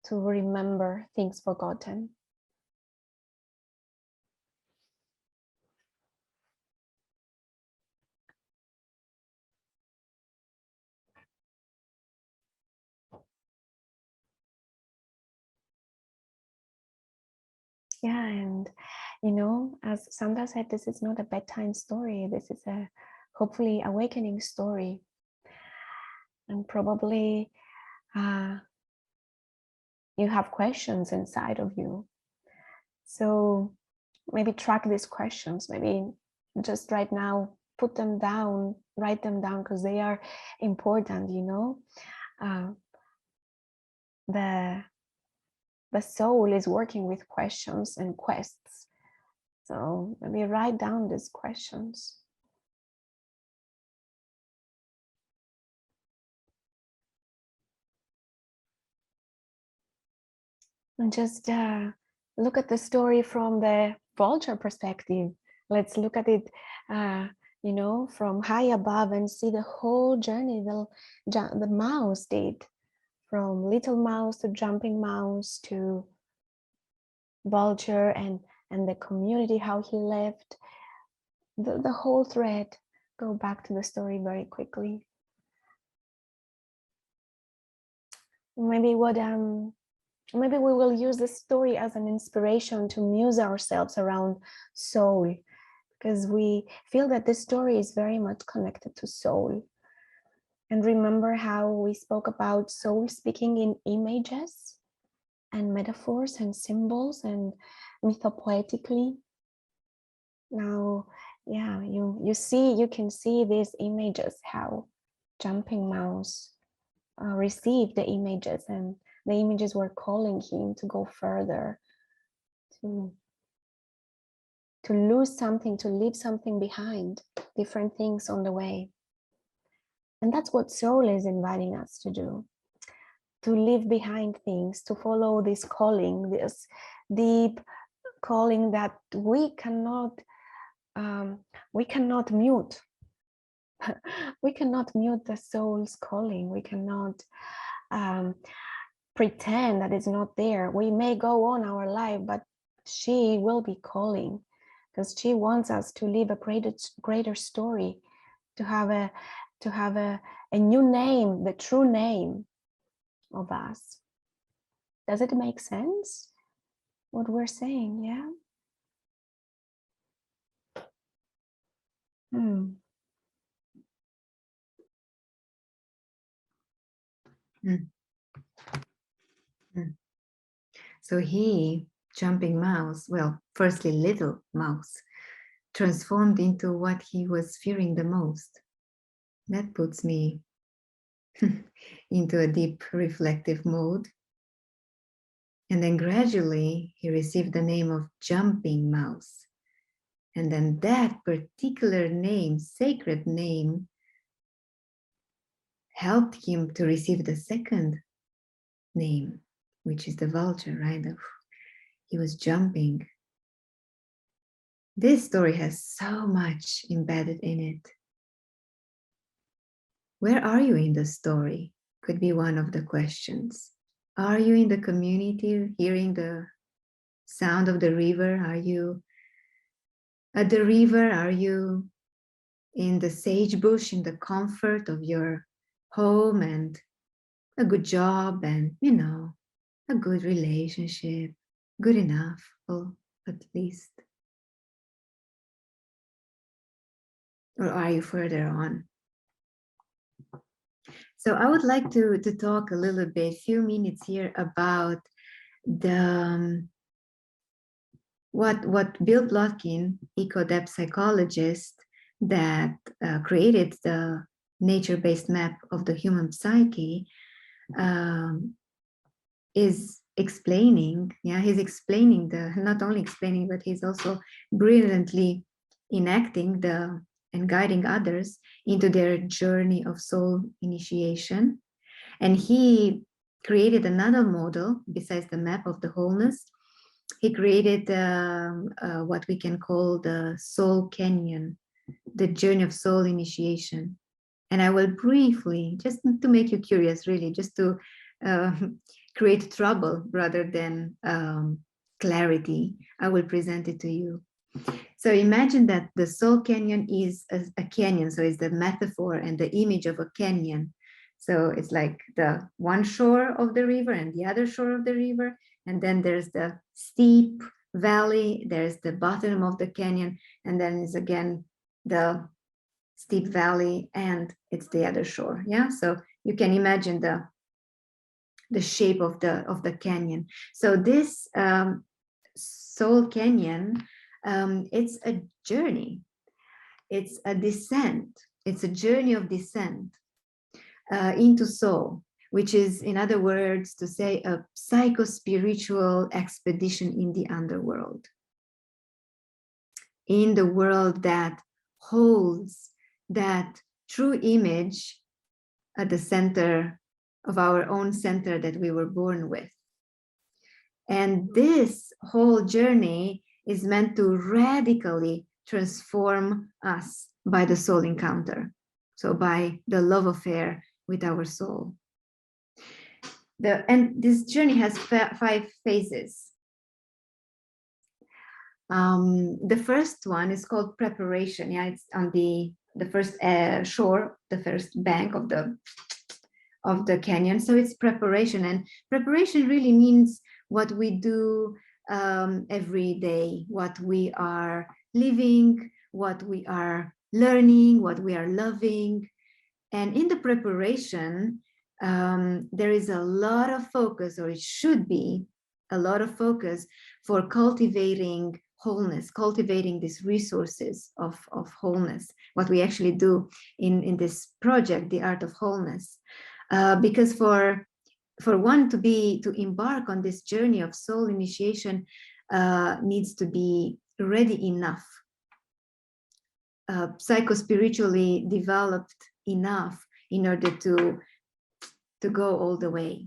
to remember things forgotten. Yeah, and you know, as Sandra said, this is not a bedtime story. This is a hopefully awakening story. And probably you have questions inside of you. So maybe track these questions, maybe just right now, put them down, write them down, because they are important, you know. The soul is working with questions and quests. So maybe write down these questions. And just look at the story from the vulture perspective. Let's look at it, you know, from high above and see the whole journey the mouse did, from little mouse to jumping mouse to vulture, and the community, how he left. The whole thread. Go back to the story very quickly. Maybe maybe we will use this story as an inspiration to muse ourselves around soul, because we feel that this story is very much connected to soul. And remember how we spoke about soul speaking in images and metaphors and symbols and mythopoetically. Now, yeah, you can see these images, how jumping mouse received the images, and the images were calling him to go further, to lose something, to leave something behind, different things on the way. And that's what soul is inviting us to do, to leave behind things, to follow this calling, this deep calling that we cannot mute. We cannot mute the soul's calling. We cannot pretend that it's not there. We may go on our life, but she will be calling, because she wants us to live a greater story, to have a new name, the true name of us. Does it make sense what we're saying? Yeah. So he, jumping mouse, well, firstly little mouse, transformed into what he was fearing the most. That puts me into a deep reflective mode. And then gradually he received the name of Jumping Mouse. And then that particular name, sacred name, helped him to receive the second name, which is the vulture, right? He was jumping. This story has so much embedded in it. Where are you in the story? Could be one of the questions. Are you in the community, hearing the sound of the river? Are you at the river? Are you in the sagebush, in the comfort of your home and a good job and, you know, a good relationship, good enough, or at least? Or are you further on? So I would like to talk a little bit, few minutes here about the what Bill Plotkin, eco-depth psychologist that created the nature-based map of the human psyche, is explaining. Yeah, he's explaining not only explaining, but he's also brilliantly enacting and guiding others into their journey of soul initiation. And he created another model besides the map of the wholeness. He created what we can call the soul canyon, the journey of soul initiation. And I will briefly, just to make you curious, really, just to create trouble rather than clarity, I will present it to you. So imagine that the soul canyon is a canyon. So it's the metaphor and the image of a canyon. So it's like the one shore of the river and the other shore of the river. And then there's the steep valley, there's the bottom of the canyon, and then it's again the steep valley and it's the other shore. Yeah, so you can imagine the shape of the canyon. So this soul canyon, it's a journey, it's a descent, it's a journey of descent into soul, which is, in other words, to say a psycho-spiritual expedition in the underworld, in the world that holds that true image at the center of our own center that we were born with. And this whole journey is meant to radically transform us by the soul encounter. So by the love affair with our soul. And this journey has 5 phases. The first one is called preparation. Yeah, it's on the first shore, the first bank of the canyon. So it's preparation, and preparation really means what we do every day, what we are living, what we are learning, what we are loving. And in the preparation, there is a lot of focus, or it should be a lot of focus for cultivating wholeness, cultivating these resources of wholeness, what we actually do in this project, the Art of Wholeness. Because for one to embark on this journey of soul initiation needs to be ready enough, psycho-spiritually developed enough in order to go all the way.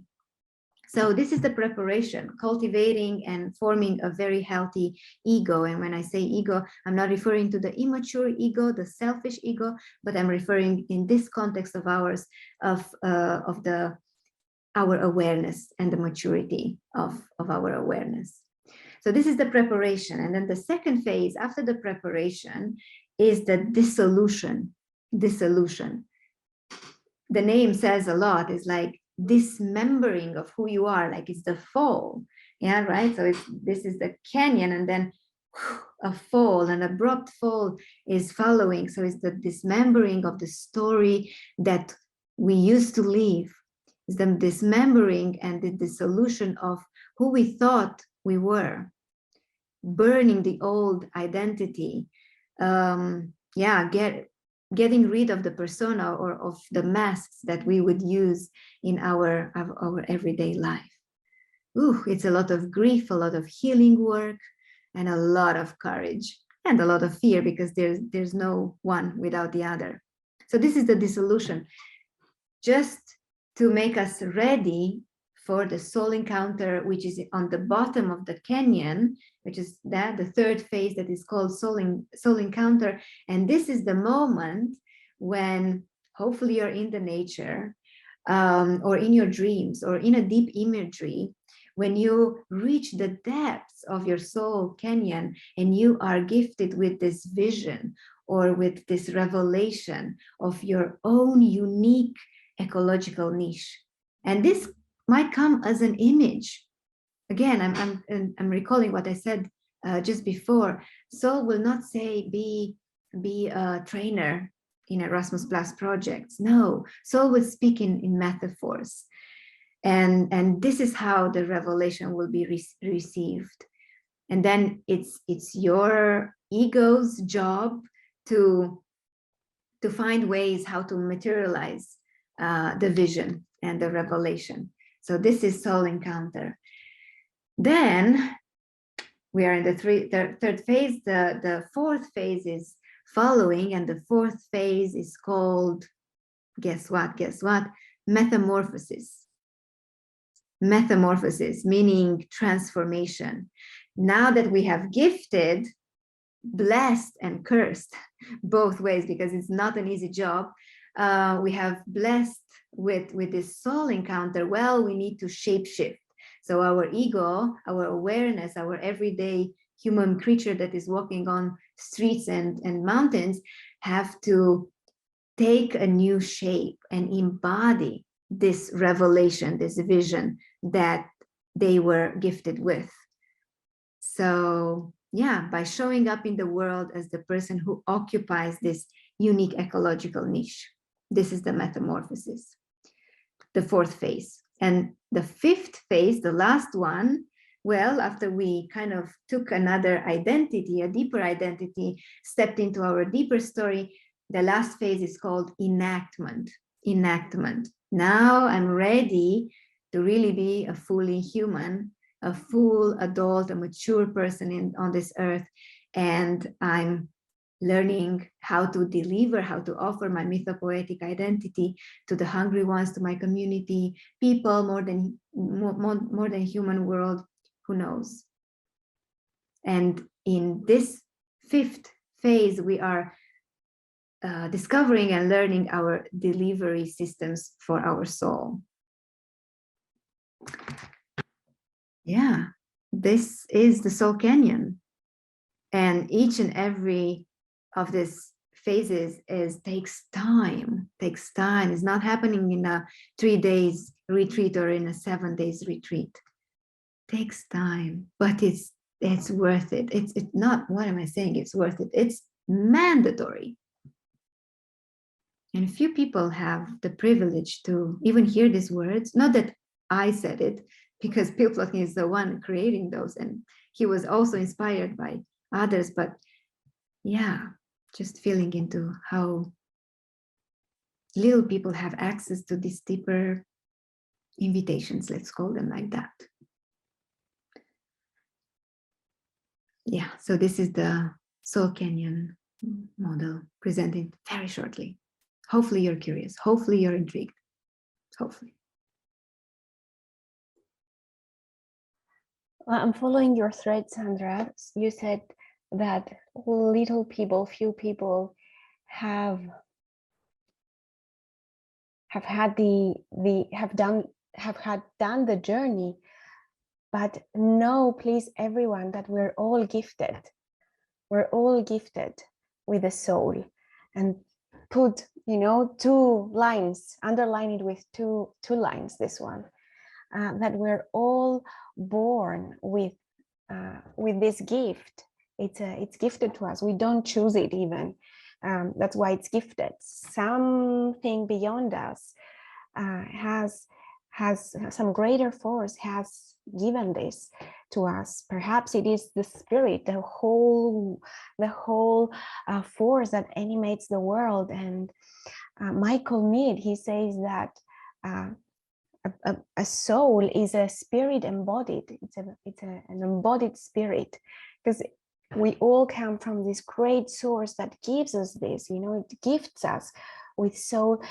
So this is the preparation, cultivating and forming a very healthy ego. And when I say ego, I'm not referring to the immature ego, the selfish ego, but I'm referring in this context of ours of our awareness and the maturity of our awareness. So this is the preparation. And then the second phase after the preparation is the dissolution. Dissolution. The name says a lot. It's like dismembering of who you are, like it's the fall. Yeah, right. So this is the canyon, and then a fall, an abrupt fall is following. So it's the dismembering of the story that we used to live. It's the dismembering and the dissolution of who we thought we were, burning the old identity. Getting rid of the persona or of the masks that we would use in our everyday life. it's a lot of grief, a lot of healing work, and a lot of courage, and a lot of fear, because there's no one without the other. So this is the dissolution, just to make us ready for the soul encounter, which is on the bottom of the canyon, which is the third phase that is called soul encounter. And this is the moment when hopefully you're in the nature, or in your dreams, or in a deep imagery, when you reach the depths of your soul canyon and you are gifted with this vision or with this revelation of your own unique ecological niche. And this might come as an image. Again, I'm recalling what I said just before. Soul will not say be a trainer in Erasmus Plus projects. No, soul will speak in metaphors. And this is how the revelation will be received. And then it's your ego's job to find ways how to materialize the vision and the revelation. So this is soul encounter. Then we are in the third phase. The fourth phase is following, and the fourth phase is called, guess what? Metamorphosis. Metamorphosis, meaning transformation. Now that we have gifted, blessed, and cursed both ways, because it's not an easy job, we have blessed with this soul encounter. Well, we need to shapeshift. So our ego, our awareness, our everyday human creature that is walking on streets and mountains have to take a new shape and embody this revelation, this vision that they were gifted with. So yeah, by showing up in the world as the person who occupies this unique ecological niche. This is the metamorphosis, the fourth phase. And the fifth phase, the last one, well, after we kind of took another identity, a deeper identity, stepped into our deeper story, the last phase is called enactment. Enactment. Now I'm ready to really be a fully human, a full adult, a mature person on this earth. And I'm learning how to deliver, how to offer my mythopoetic identity to the hungry ones, to my community, people, more than human world, who knows. And in this fifth phase, we are discovering and learning our delivery systems for our soul. Yeah, this is the Soul Canyon. And each and every of these phases takes time. It's not happening in a 3 days retreat or in a 7 days retreat. Takes time, but it's worth it. It's not, what am I saying? It's worth it. It's mandatory. And few people have the privilege to even hear these words. Not that I said it, because Pilplotkin is the one creating those, and he was also inspired by others. But yeah, just feeling into how little people have access to these deeper invitations, let's call them like that. Yeah, so this is the Soul Canyon model presented very shortly. Hopefully you're curious. Hopefully you're intrigued. Hopefully. I'm following your thread, Sandra. You said that little people, few people have had done the journey, but know, please, everyone, that we're all gifted. We're all gifted with a soul, and put, 2 lines, underline it with two lines, this one, that we're all born with this gift. It's gifted to us. We don't choose it even. That's why it's gifted. Something beyond us has some greater force has given this to us. Perhaps it is the spirit, the whole force that animates the world. And Michail, he says that a soul is a spirit embodied. It's an embodied spirit, because we all come from this great source that gives us this, it gifts us with soul.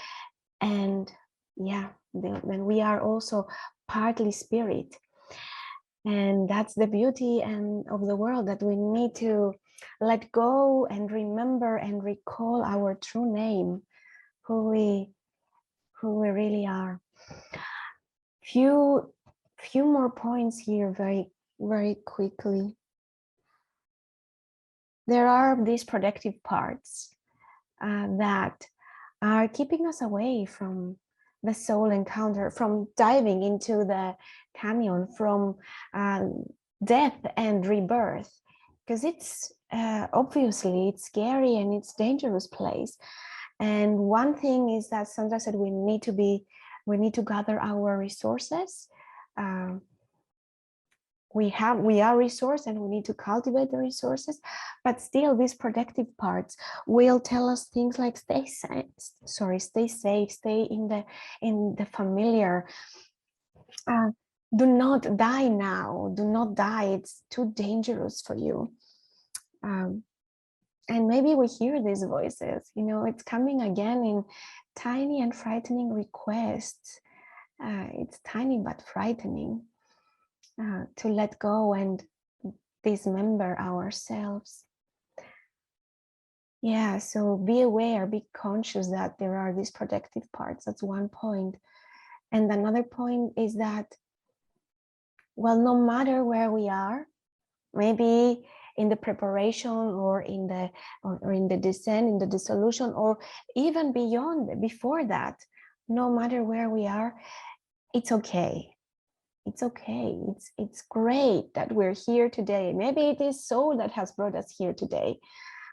And yeah, then we are also partly spirit. And that's the beauty of the world, that we need to let go and remember and recall our true name, who we really are. Few more points here, very, very quickly. There are these protective parts that are keeping us away from the soul encounter, from diving into the canyon, from death and rebirth, because it's obviously it's scary and it's a dangerous place. And one thing is that Sandra said we need to gather our resources. We are resource and we need to cultivate the resources, but still these protective parts will tell us things like stay safe, stay in the familiar, do not die now, do not die, it's too dangerous for you. And maybe we hear these voices, it's coming again in tiny and frightening requests. It's tiny but frightening. To let go and dismember ourselves. Yeah, so be aware, be conscious that there are these protective parts. That's one point. And another point is that, well, no matter where we are, maybe in the preparation or in the descent, in the dissolution, or even beyond, before that, no matter where we are, it's okay. It's okay. It's great that we're here today. Maybe it is soul that has brought us here today.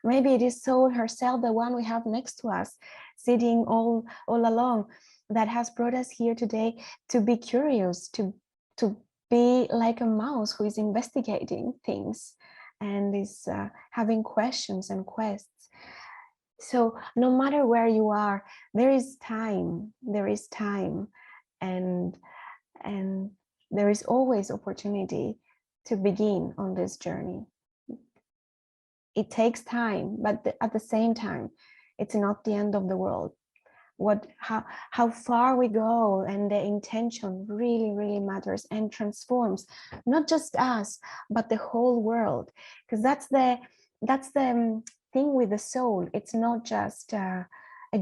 Maybe it is soul herself, the one we have next to us, sitting all along, that has brought us here today to be curious, to be like a mouse who is investigating things and is having questions and quests. So no matter where you are, there is time. There is time, and there is always opportunity to begin on this journey. It takes time, but at the same time, it's not the end of the world. How far we go and the intention really, really matters and transforms not just us, but the whole world. Because that's the thing with the soul. It's not just a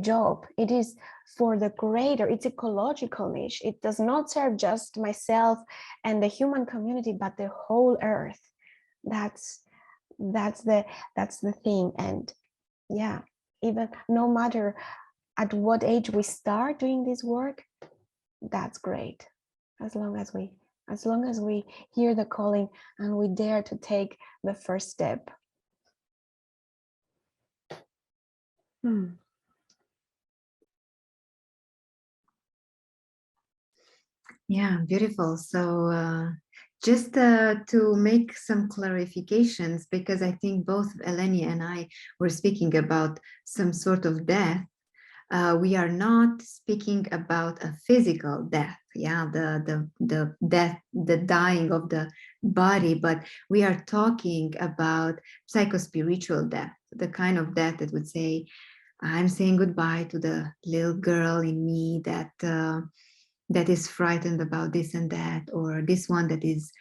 job. It is for the greater, it's ecological niche. It does not serve just myself and the human community, but the whole earth. That's the thing. And yeah, even no matter at what age we start doing this work, that's great. As long as we hear the calling and we dare to take the first step. Yeah, beautiful. So just to make some clarifications, because I think both Eleni and I were speaking about some sort of death. We are not speaking about a physical death, yeah, the death, the dying of the body, but we are talking about psychospiritual death, the kind of death that would say, I'm saying goodbye to the little girl in me that is frightened about this and that, or this one that is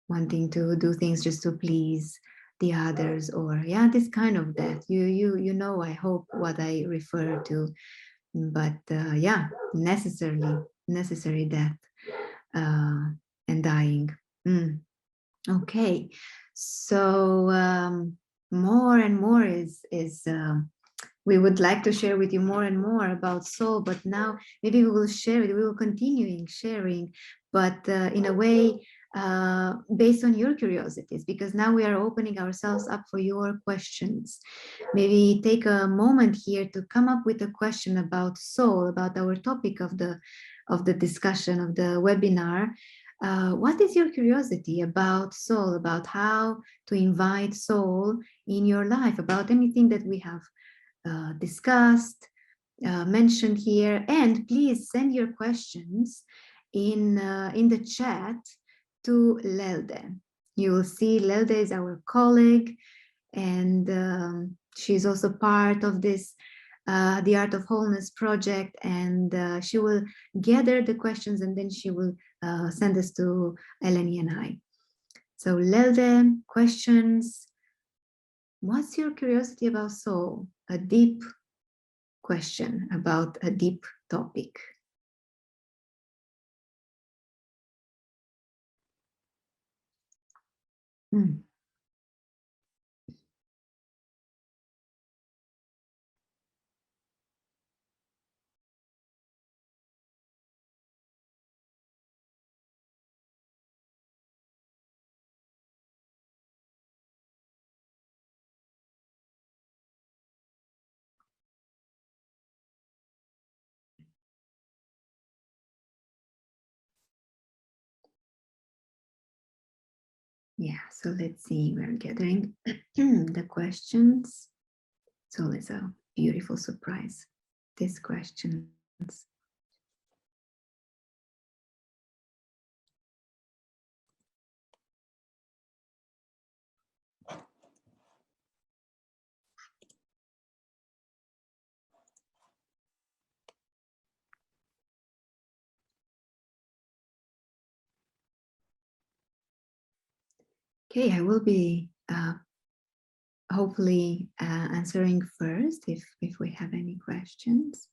wanting to do things just to please the others, or yeah, this kind of death. You know, I hope what I refer to, but yeah, necessary death and dying. Okay, so more and more is we would like to share with you more and more about soul, but now maybe we will share it, we will continue sharing, but in a way based on your curiosities, because now we are opening ourselves up for your questions. Maybe take a moment here to come up with a question about soul, about our topic of the discussion of the webinar. What is your curiosity about soul, about how to invite soul in your life, about anything that we have discussed, mentioned here? And please send your questions in the chat to Lelde. You will see Lelde is our colleague, and she's also part of this the Art of Wholeness project, and she will gather the questions and then she will send us to Eleni and I. So Lelde, questions. What's your curiosity about soul? A deep question about a deep topic. Hmm. Yeah, so let's see, we're gathering the questions. So it's a beautiful surprise, these questions. Okay, I will be hopefully answering first if we have any questions.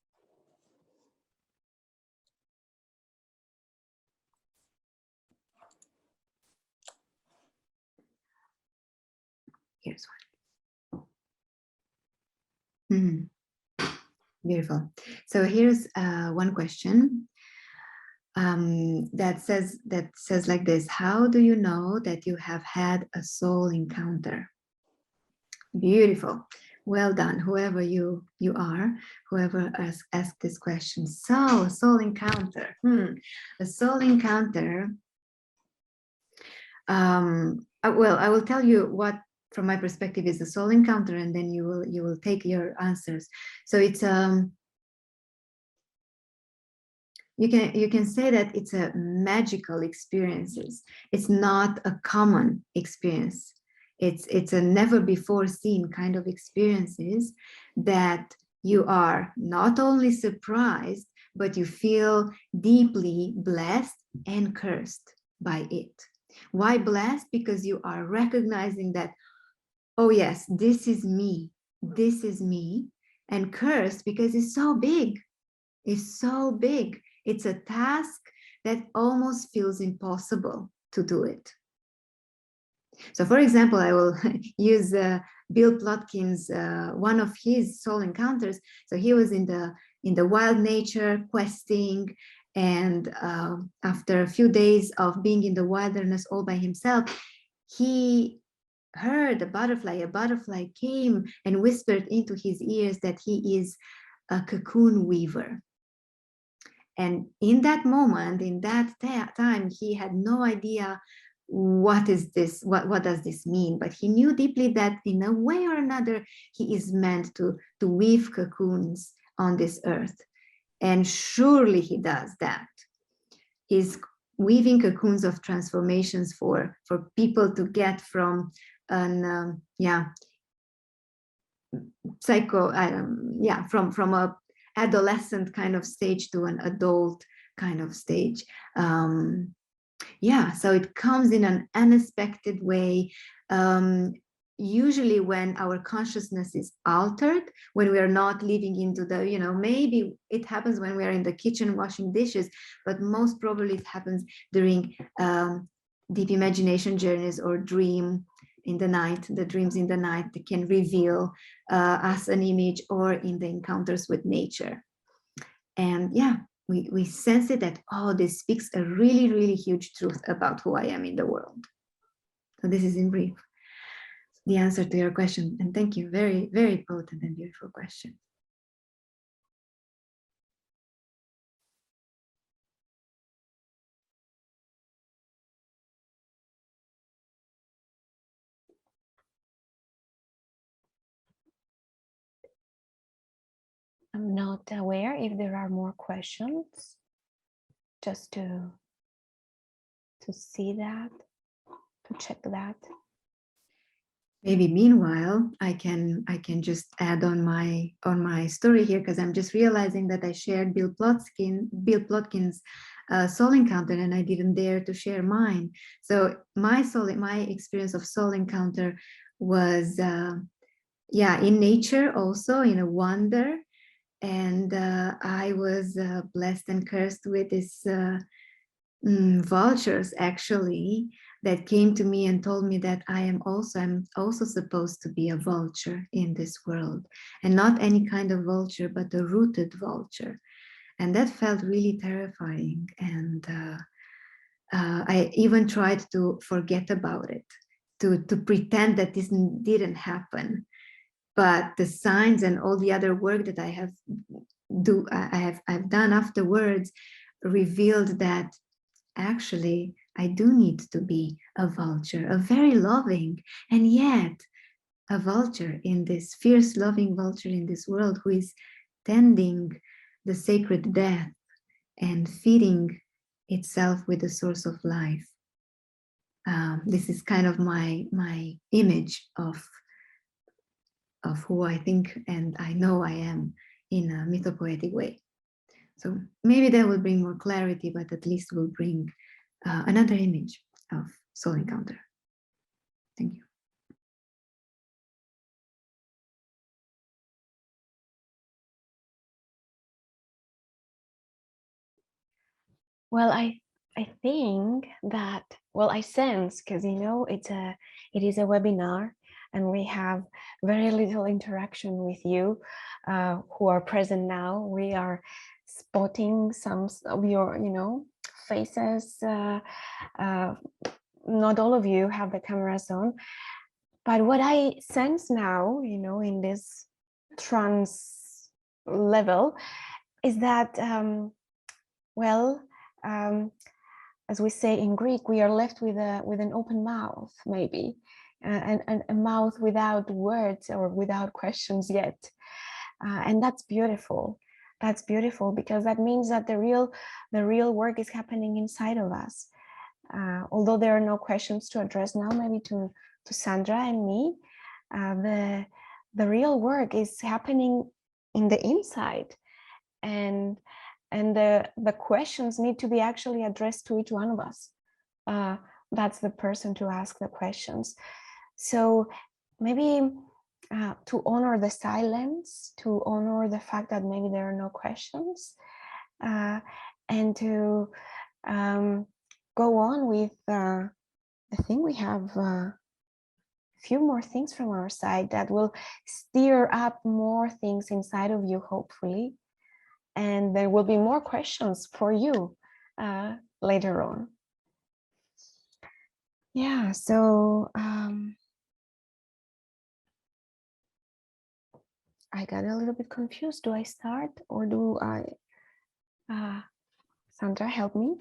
Here's one. Beautiful. So here's one question that says like this: how do you know that you have had a soul encounter? Beautiful. Well done, whoever you are, whoever asked this question. So, soul encounter. A soul encounter. Well, I will tell you what, from my perspective, is a soul encounter, and then you will take your answers. So it's you can say that it's a magical experiences. It's not a common experience. It's a never before seen kind of experiences that you are not only surprised, but you feel deeply blessed and cursed by it. Why blessed? Because you are recognizing that, oh yes, this is me, this is me, and cursed because it's so big. It's so big. It's a task that almost feels impossible to do it. So, for example, I will use Bill Plotkin's one of his soul encounters. So he was in the wild nature questing, and after a few days of being in the wilderness all by himself, he heard a butterfly. A butterfly came and whispered into his ears that he is a cocoon weaver. And in that moment, in that time, he had no idea what is this, what does this mean? But he knew deeply that in a way or another, he is meant to weave cocoons on this earth. And surely he does that. He's weaving cocoons of transformations for people to get from an, from a adolescent kind of stage to an adult kind of stage. So it comes in an unexpected way. Usually when our consciousness is altered, when we are not living into the, maybe it happens when we are in the kitchen washing dishes, but most probably it happens during deep imagination journeys or dream in the night. The dreams in the night can reveal us an image, or in the encounters with nature. And we sense it that, oh, this speaks a really, really huge truth about who I am in the world. So this is in brief the answer to your question. And thank you. Very, very potent and beautiful question. I'm not aware if there are more questions. just to see that, to check that. Maybe meanwhile, I can just add on my story here, because I'm just realizing that I shared Bill Plotkin's soul encounter, and I didn't dare to share mine. So my experience of soul encounter was in nature, also in a wonder, and I was blessed and cursed with this vultures, actually, that came to me and told me that I'm also supposed to be a vulture in this world, and not any kind of vulture, but a rooted vulture. And that felt really terrifying. And I even tried to forget about it, to pretend that this didn't happen. But the signs and all the other work that I've done afterwards revealed that actually I do need to be a vulture, a very loving, and yet a vulture in this fierce, loving vulture in this world, who is tending the sacred death and feeding itself with the source of life. This is kind of my image of who I think and I know I am in a mythopoetic way. So maybe that will bring more clarity, but at least will bring another image of soul encounter. Thank you. Well, I think that, well, I sense, because it is a webinar, and we have very little interaction with you who are present now. We are spotting some of your faces. Not all of you have the cameras on, but what I sense now, in this trance level, is that as we say in Greek, we are left with an open mouth, maybe, and a mouth without words or without questions yet, and that's beautiful. That's beautiful, because that means that the real work is happening inside of us. Although there are no questions to address now, maybe to Sandra and me, the real work is happening in the inside, and the questions need to be actually addressed to each one of us. That's the person to ask the questions. So maybe to honor the silence, to honor the fact that maybe there are no questions, and to go on with I think we have a few more things from our side that will stir up more things inside of you, hopefully. And there will be more questions for you later on. Yeah, so I got a little bit confused. Do I start, or do I? Sandra, help me.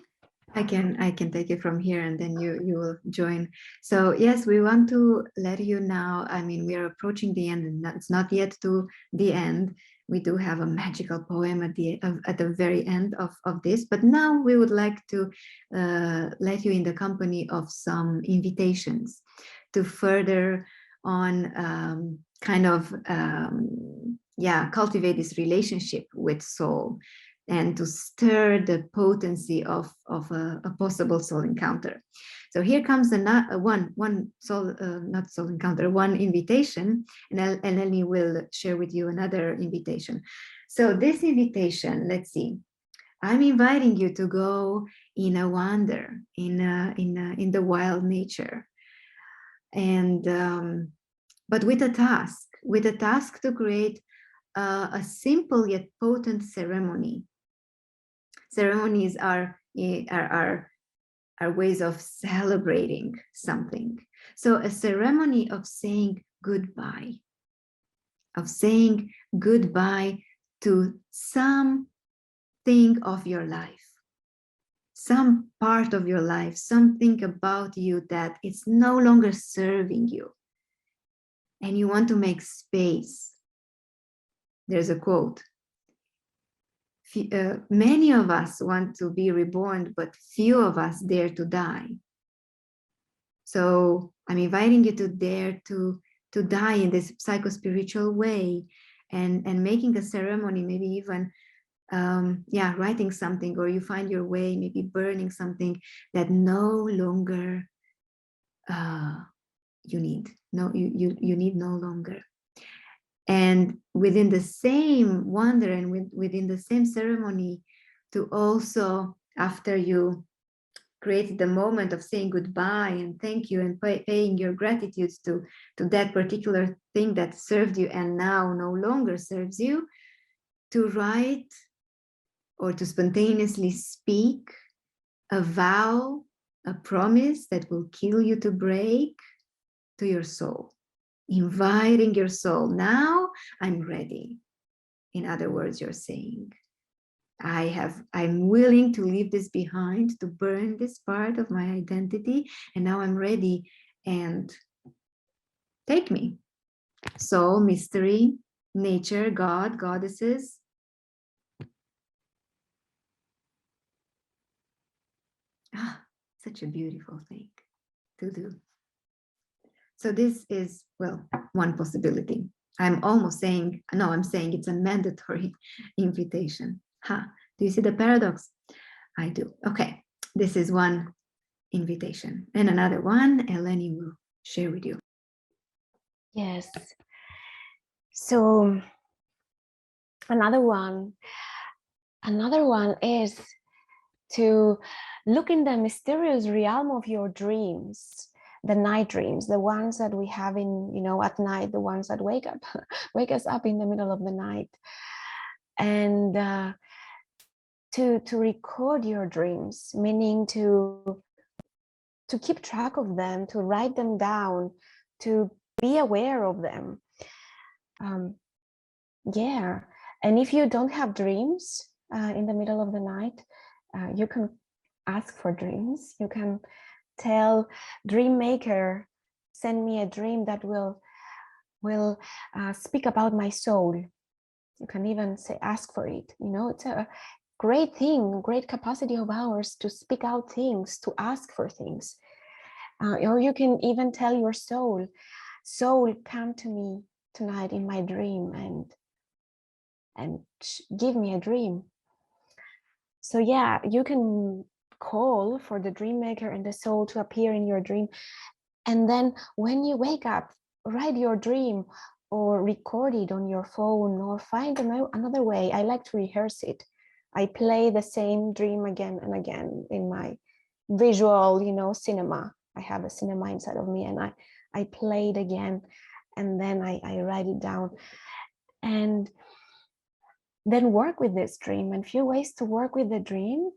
I can take it from here, and then you will join. So yes, we want to let you now. I mean, we are approaching the end, and it's not yet to the end. We do have a magical poem at the very end of this, but now we would like to let you in the company of some invitations to further on cultivate this relationship with soul, and to stir the potency of a possible soul encounter. So here comes one invitation, and Eleni will share with you another invitation. So this invitation, let's see, I'm inviting you to go in a wander in the wild nature, and but with a task to create a simple yet potent ceremony. Ceremonies are ways of celebrating something. So a ceremony of saying goodbye to something of your life, some part of your life, something about you that it's no longer serving you, and you want to make space. There's a quote: many of us want to be reborn, but few of us dare to die. So I'm inviting you to dare to die in this psycho-spiritual way, and making a ceremony, maybe even writing something, or you find your way, maybe burning something that no longer you need. No, you need no longer. And within the same wonder and within the same ceremony, to also, after you create the moment of saying goodbye and thank you and paying your gratitude to that particular thing that served you and now no longer serves you, to write or to spontaneously speak a vow, a promise that will kill you to break, to your soul, inviting your soul. Now I'm ready. In other words, you're saying, I'm willing to leave this behind, to burn this part of my identity, and now I'm ready, and take me. Soul, mystery, nature, God, goddesses. Such a beautiful thing to do. So this is, well, one possibility. I'm almost saying, no, I'm saying it's a mandatory invitation. Do you see the paradox? I do. Okay, this is one invitation. And another one, Eleni will share with you. Yes. So another one is to look in the mysterious realm of your dreams, the night dreams, the ones that we have in, at night, the ones that wake us up in the middle of the night, and to record your dreams, meaning to keep track of them, to write them down, to be aware of them. And if you don't have dreams in the middle of the night, you can ask for dreams. You can tell dream maker, send me a dream that will speak about my soul. You can even say, ask for it. It's a great thing, great capacity of ours to speak out things, to ask for things. Or you can even tell your soul, come to me tonight in my dream and give me a dream. So yeah, you can call for the dream maker and the soul to appear in your dream. And then when you wake up, write your dream or record it on your phone, or find another way. I like to rehearse it. I play the same dream again and again in my visual, cinema. I have a cinema inside of me, and I play it again, and then I write it down. And then work with this dream. And few ways to work with the dream,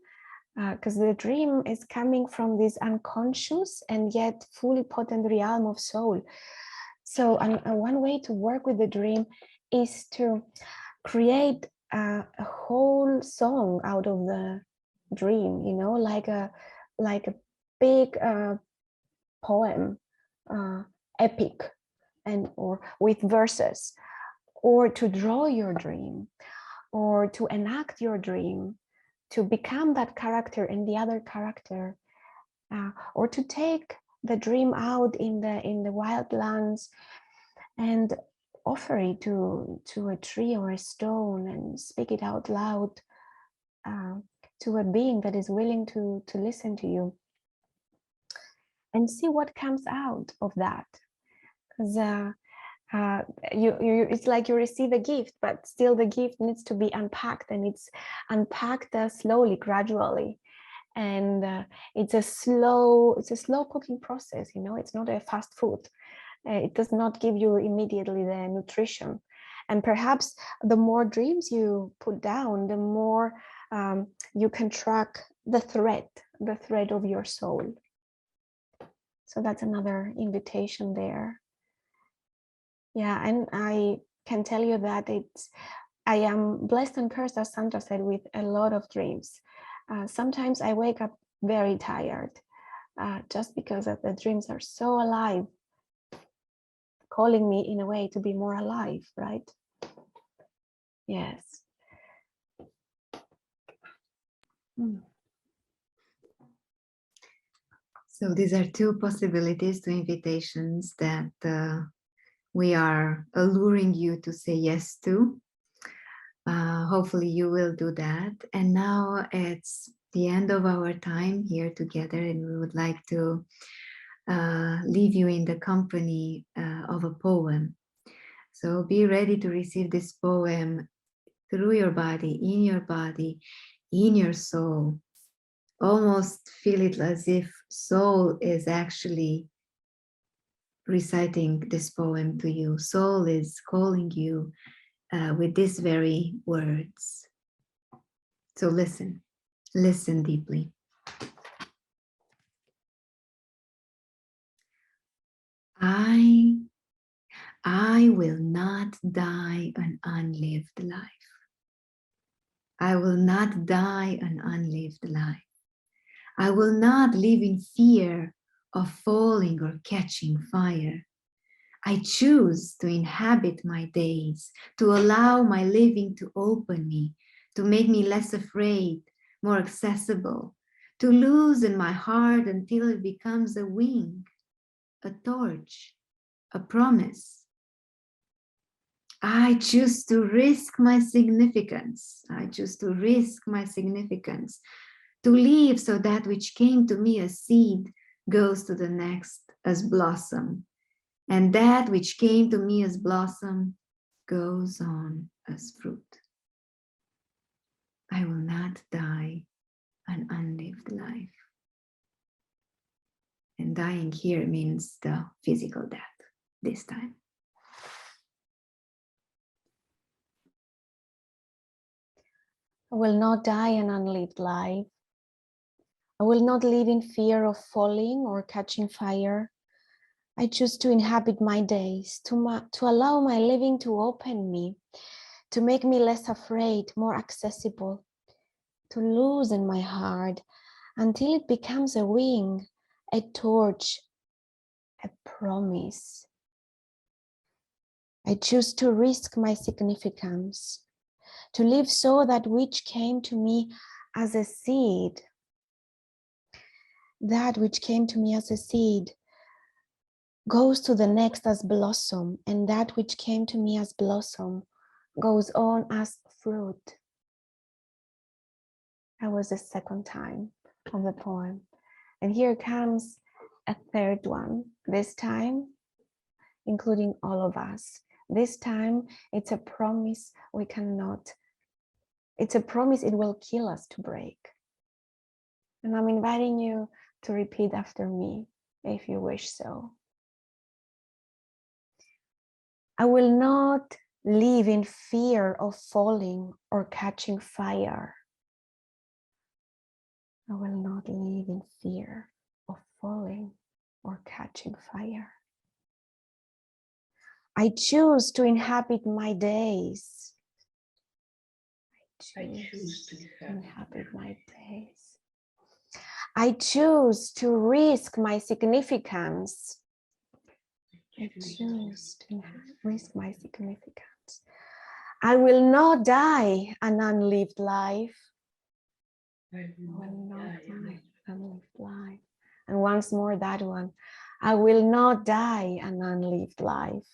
because the dream is coming from this unconscious and yet fully potent realm of soul. So one way to work with the dream is to create a whole song out of the dream, like a big poem, epic, or with verses, or to draw your dream, or to enact your dream, to become that character and the other character, or to take the dream out in the wild lands and offer it to a tree or a stone and speak it out loud to a being that is willing to listen to you, and see what comes out of that. Because it's like you receive a gift, but still the gift needs to be unpacked, and it's unpacked slowly, gradually. And it's a slow cooking process. It's not a fast food. It does not give you immediately the nutrition. And perhaps the more dreams you put down, the more you can track the thread of your soul. So that's another invitation there. Yeah, and I can tell you that I am blessed and cursed, as Sandra said, with a lot of dreams. Sometimes I wake up very tired, just because the dreams are so alive, calling me in a way to be more alive, right? Yes. Mm. So these are two possibilities, two invitations that we are alluring you to say yes to. Hopefully you will do that. And now it's the end of our time here together, and we would like to leave you in the company of a poem. So be ready to receive this poem through your body, in your soul. Almost feel it as if soul is actually reciting this poem to you. Soul is calling you with these very words. So listen deeply. I will not die an unlived life. I will not die an unlived life. I will not live in fear of falling or catching fire. I choose to inhabit my days, to allow my living to open me, to make me less afraid, more accessible, to loosen my heart until it becomes a wing, a torch, a promise. I choose to risk my significance. I choose to risk my significance, to live so that which came to me as seed goes to the next as blossom, and that which came to me as blossom goes on as fruit. I will not die an unlived life. And dying here means the physical death this time. I will not die an unlived life. I will not live in fear of falling or catching fire. I choose to inhabit my days, to allow my living to open me, to make me less afraid, more accessible, to loosen my heart until it becomes a wing, a torch, a promise. I choose to risk my significance, to live so that which came to me as a seed, that which came to me as a seed goes to the next as blossom, and that which came to me as blossom goes on as fruit. That was the second time of the poem. And here comes a third one, this time including all of us. This time it's a promise we cannot, it's a promise it will kill us to break. And I'm inviting you to repeat after me if you wish so. I will not live in fear of falling or catching fire. I will not live in fear of falling or catching fire. I choose to inhabit my days. I choose to inhabit my days. I choose to risk my significance. I choose to risk my significance. I will not die an unlived life. I will not die an unlived life. And once more that one. I will not die an unlived life.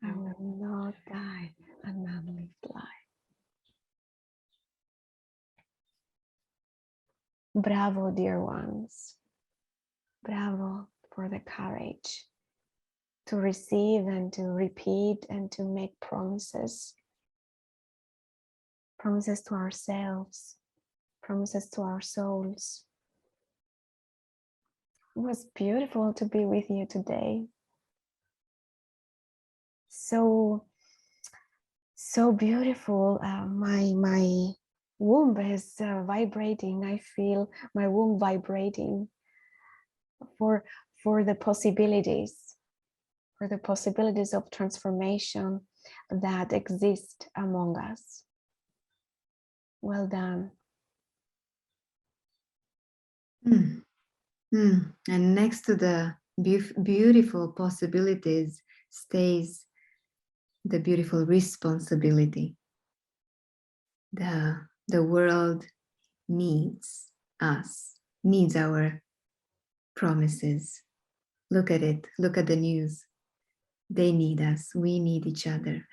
I will not die an unlived life. Bravo, dear ones. Bravo for the courage to receive and to repeat and to make promises. Promises to ourselves, promises to our souls. It was beautiful to be with you today. So beautiful. My womb is vibrating. I feel my womb vibrating for the possibilities, of transformation that exist among us. Well done. And next to the beautiful possibilities stays the beautiful responsibility. The world needs us, needs our promises. Look at it, look at the news. They need us, we need each other.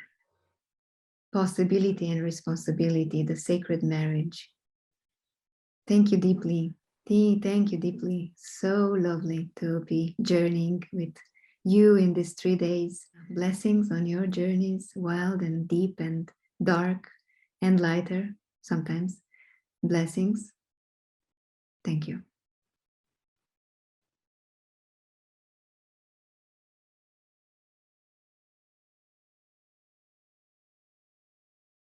Possibility and responsibility, the sacred marriage. Thank you deeply. Thank you deeply. So lovely to be journeying with you in these 3 days. Blessings on your journeys, wild and deep and dark and lighter sometimes. Blessings. Thank you.